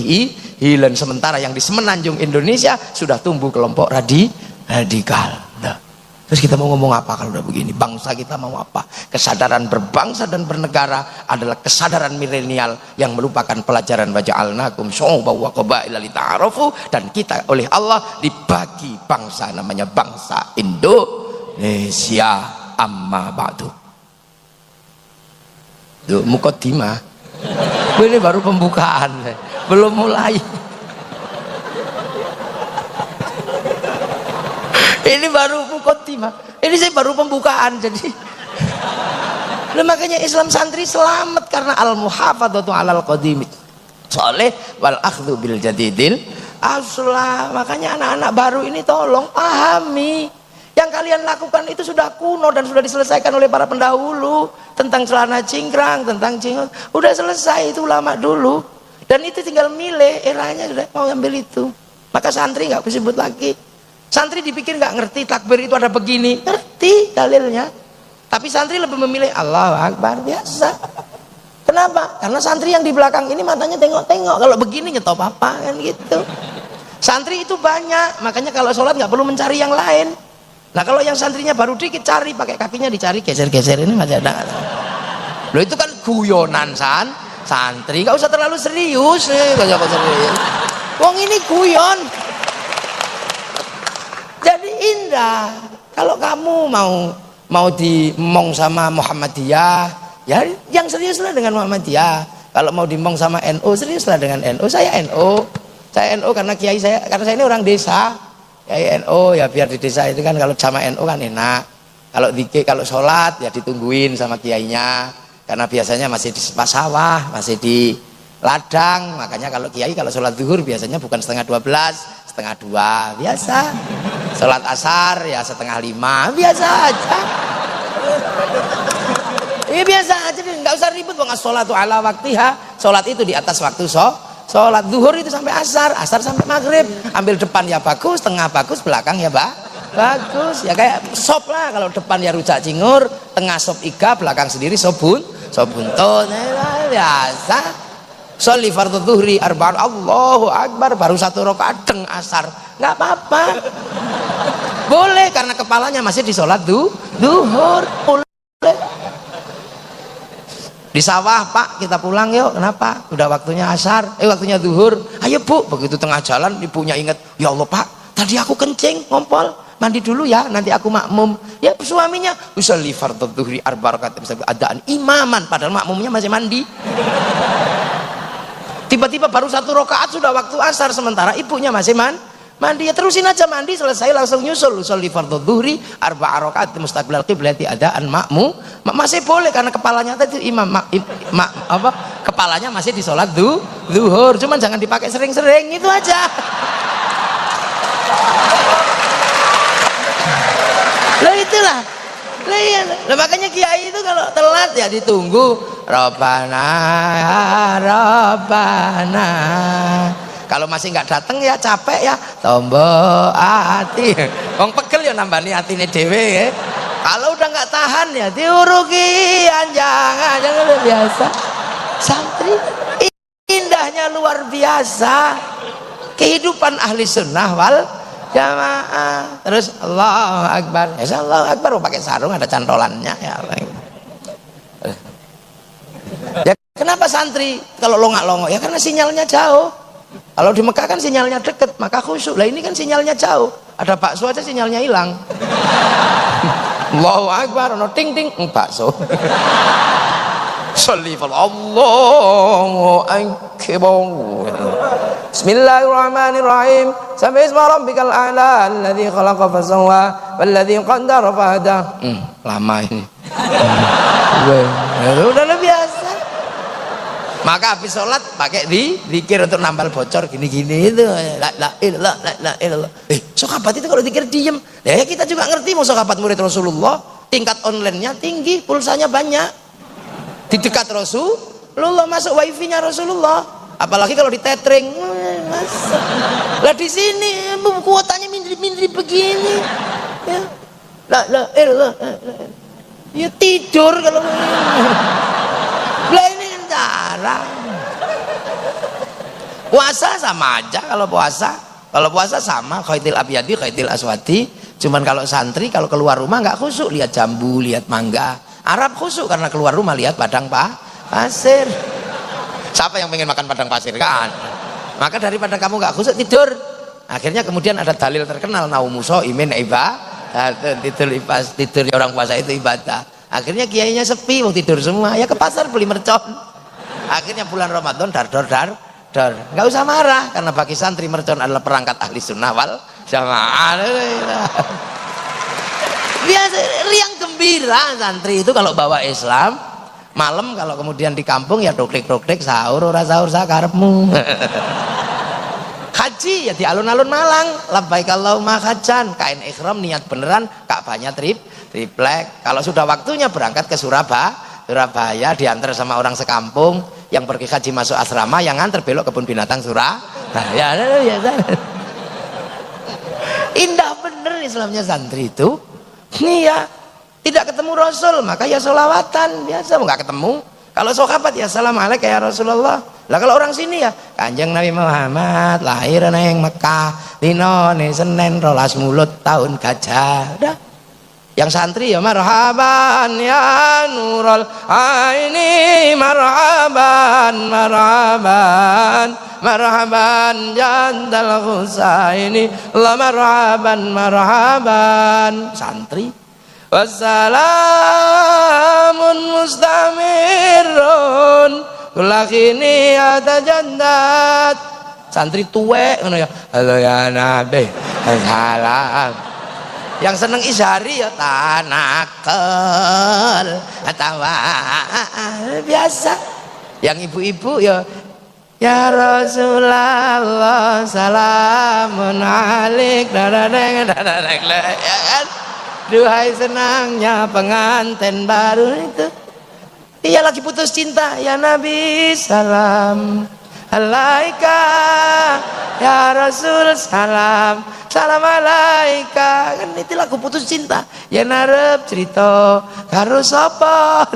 Highland. Sementara yang di semenanjung Indonesia sudah tumbuh kelompok radikal. Nah, terus kita mau ngomong apa kalau udah begini? Bangsa kita mau apa? Kesadaran berbangsa dan bernegara adalah kesadaran milenial yang melupakan pelajaran waja'alnakum syu'uban wa qabaila lita'arafu, dan kita oleh Allah dibagi bangsa namanya bangsa Indonesia. Amma ba'du. Tuh mukaddimah. Ini baru pembukaan, belum mulai. Ini baru mukaddimah. Ini saya baru pembukaan jadi. Nah, makanya Islam santri selamat karena al-muhafadzatu 'alal qadim sholeh wal akhdhu bil jadidil aslah. Makanya anak-anak baru ini tolong pahami, yang kalian lakukan itu sudah kuno dan sudah diselesaikan oleh para pendahulu. Tentang celana cingkrang, tentang cingut, udah selesai, itu lama dulu. Dan itu tinggal milih, eranya sudah mau ambil itu. Maka santri nggak disebut lagi. Santri dipikir nggak ngerti takbir itu ada begini, ngerti dalilnya. Tapi santri lebih memilih Allahu Akbar biasa. Kenapa? Karena santri yang di belakang ini matanya tengok-tengok, kalau begini nyetop apa kan gitu. Santri itu banyak, makanya kalau sholat nggak perlu mencari yang lain. Nah kalau yang santrinya baru dikit, cari pakai kakinya dicari, geser-geser, ini masih ada. Loh itu kan guyonan santri, nggak usah terlalu serius, nggak usah serius. Wong ini guyon. Jadi indah. Kalau kamu mau dimong sama Muhammadiyah, ya yang seriuslah dengan Muhammadiyah. Kalau mau dimong sama NU, seriuslah dengan NU. Saya NU karena kiai saya, karena saya ini orang desa. Kiai NU ya biar di desa itu kan kalau sama NU kan enak. Kalau zikir, kalau sholat ya ditungguin sama kiainya. Karena biasanya masih di sawah, masih di ladang. Makanya kalau kiai kalau sholat zuhur biasanya bukan 11:30, 1:30 biasa. Sholat asar ya 4:30 biasa aja. Iya biasa aja, nggak usah ribet. Sholatu ala waktiha, sholat itu di atas waktu sholat zuhur itu sampai asar sampai maghrib. Ambil depan ya bagus, tengah bagus, belakang ya bagus. Ya kayak sop lah, kalau depan ya rujak cingur, tengah sop iga, belakang sendiri sop buntut. Biasa. Sholli fardhu zuhri arba'an Allahu Akbar, baru 1 rakaat deng asar. Nggak apa-apa. Boleh karena kepalanya masih di sholat zuhur. Boleh. Di sawah, Pak, kita pulang yuk. Kenapa? Udah waktunya asar, waktunya zuhur. Ayo Bu, begitu tengah jalan ibunya ingat, ya Allah Pak, tadi aku kencing, ngompol, mandi dulu ya, nanti aku makmum. Ya suaminya, usolli fardhu zuhri arba rakaat, adaan imaman, padahal makmumnya masih mandi. Tiba-tiba baru 1 rakaat sudah waktu asar, sementara ibunya masih mandi. Ya terusin aja mandi, selesai langsung nyusul usolli fardhu zuhri arba rakaat mustaqbilal qiblati adaan makmum. Masih boleh karena kepalanya tadi kepalanya masih di sholat zuhur, cuman jangan dipakai sering-sering, itu aja. Loh itulah. Lah makanya kiai itu kalau telat ya ditunggu. Rabbana Rabbana. Kalau masih nggak datang ya capek ya, tombo hati. Wong pegel ya nambani atine dhewe ya. Kalau udah nggak tahan ya diuruki jangan luar biasa. Santri indahnya luar biasa. Kehidupan ahli sunnah wal jamaah. Terus Allahu Akbar. Ya Allahu Akbar pakai sarung ada cantolannya ya. Ya kenapa santri kalau longak-longok? Ya karena sinyalnya jauh. Kalau di Mekah kan sinyalnya deket, maka khusyuk. Lah ini kan sinyalnya jauh. Ada bakso aja sinyalnya hilang. Allahu Akbar, ono ting ting bakso. Sholli Allahu Akbar. Bismillahirrahmanirrahim. Sabbi isma rabbikal a'la alladzi khalaqa fasawwa walladzi qaddara fahada. Lama ini. Udah biasa. Maka habis sholat pakai zikir untuk nambal bocor gini-gini itu. La ilallah. Sahabat itu kalau zikir diem. Ya kita juga ngerti mau sahabat murid Rasulullah. Tingkat online-nya tinggi, pulsanya banyak. Di dekat Rasulullah, masuk wifi-nya Rasulullah. Apalagi kalau di tethering. Masuk. Lah di sini kuotanya mindri begini. Ya. Lah, ya tidur kalau lah ini kan cara. Puasa sama aja kalau puasa sama khaitil abyadi khaitil aswadi. Cuman kalau santri kalau keluar rumah nggak khusyuk lihat jambu, lihat mangga. Arab khusyuk karena keluar rumah lihat padang pasir. Siapa yang pengen makan padang pasir kan? Maka daripada kamu nggak khusyuk tidur. Akhirnya kemudian ada dalil terkenal naumuso imin tidur orang puasa itu ibadah. Akhirnya kiainya sepi, mau tidur semua. Ya ke pasar beli mercon. Akhirnya bulan Ramadan dar. Nggak usah marah karena bagi santri mercon adalah perangkat ahli sunnah wal jamaah. Biasa riang gembira santri itu kalau bawa Islam. Malam kalau kemudian di kampung ya doktek sahur ora sahur sakarepmu. Haji ya di alun-alun Malang, labbaik Allahumma hajjan, kain ihram niat beneran, Ka'bahnya triplek. Kalau sudah waktunya berangkat ke Surabaya diantar sama orang sekampung yang pergi haji masuk asrama, yang nganter belok kebun binatang Surabaya. Biasa. Indah bener Islamnya santri itu. Nih ya, tidak ketemu Rasul maka ya sholawatan biasa, nggak ketemu. Kalau sahabat ya assalamualaikum ya Rasulullah. Lah kalau orang sini ya Kanjeng Nabi Muhammad lahir neng Mekah dinone Senin 12 mulut tahun gajah. Udah. Yang santri ya marhaban ya nurul aini marhaban jandal husaini la marhaban santri. Wassalamun mustamirun kulakini ada jannat santri tuwek ngono ya. Halo ya Nabi salam. Yang seneng isyari ya tanakel atau biasa. Yang ibu-ibu ya ya Rasulullah salamun alik dadadeng ya kan. Duhai senangnya pengantin baru itu. Iya lagi putus cinta ya Nabi salam alaika ya Rasul salam alaika. Kan itu lagu putus cinta ya narep cerita karo sapa.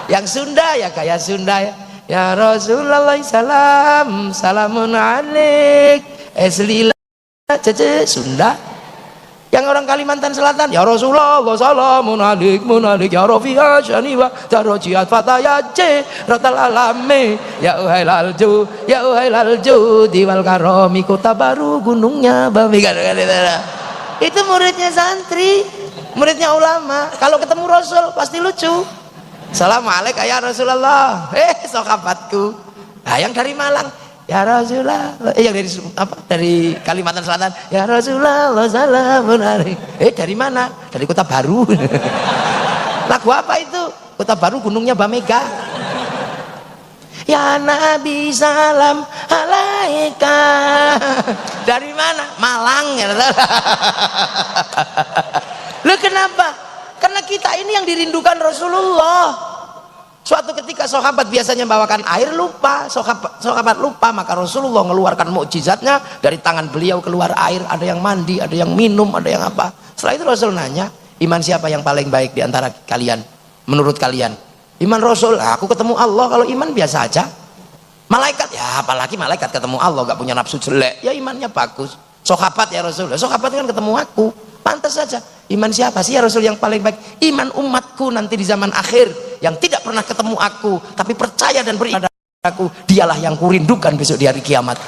Yang Sunda ya kayak Sunda ya Rasulullah salam salamun alik eslila cece Sunda. Yang orang Kalimantan Selatan ya Rasulullah salamun alik ya Rafi'a syani wa darajiat fatayat ratal alami ya uhailal ju diwal karomi kota baru gunungnya babi. Itu muridnya santri, muridnya ulama. Kalau ketemu Rasul pasti lucu. Assalamualaikum ya Rasulullah. Sahabatku. Nah yang dari Malang ya Rasulullah, yang dari Kalimantan Selatan ya Rasulullah salamun alaik. Dari mana? Dari Kota Baru. Lagu apa itu? Kota Baru gunungnya Bamega. Ya Nabi salam alaika. Dari mana? Malang ya. Loh kenapa? Karena kita ini yang dirindukan Rasulullah. Suatu ketika sahabat biasanya bawakan air lupa, sahabat lupa, maka Rasulullah mengeluarkan mukjizatnya, dari tangan beliau keluar air, ada yang mandi, ada yang minum, ada yang apa. Setelah itu Rasul nanya, iman siapa yang paling baik di antara kalian? Menurut kalian? Iman Rasul, aku ketemu Allah. Kalau iman biasa aja. Malaikat, ya apalagi malaikat ketemu Allah gak punya nafsu jelek, ya imannya bagus. Sahabat ya Rasul, sahabat kan ketemu aku, pantas saja. Iman siapa sih ya Rasul yang paling baik? Iman umatku nanti di zaman akhir yang tidak pernah ketemu aku tapi percaya dan beribadah aku, dialah yang kurindukan besok di hari kiamat.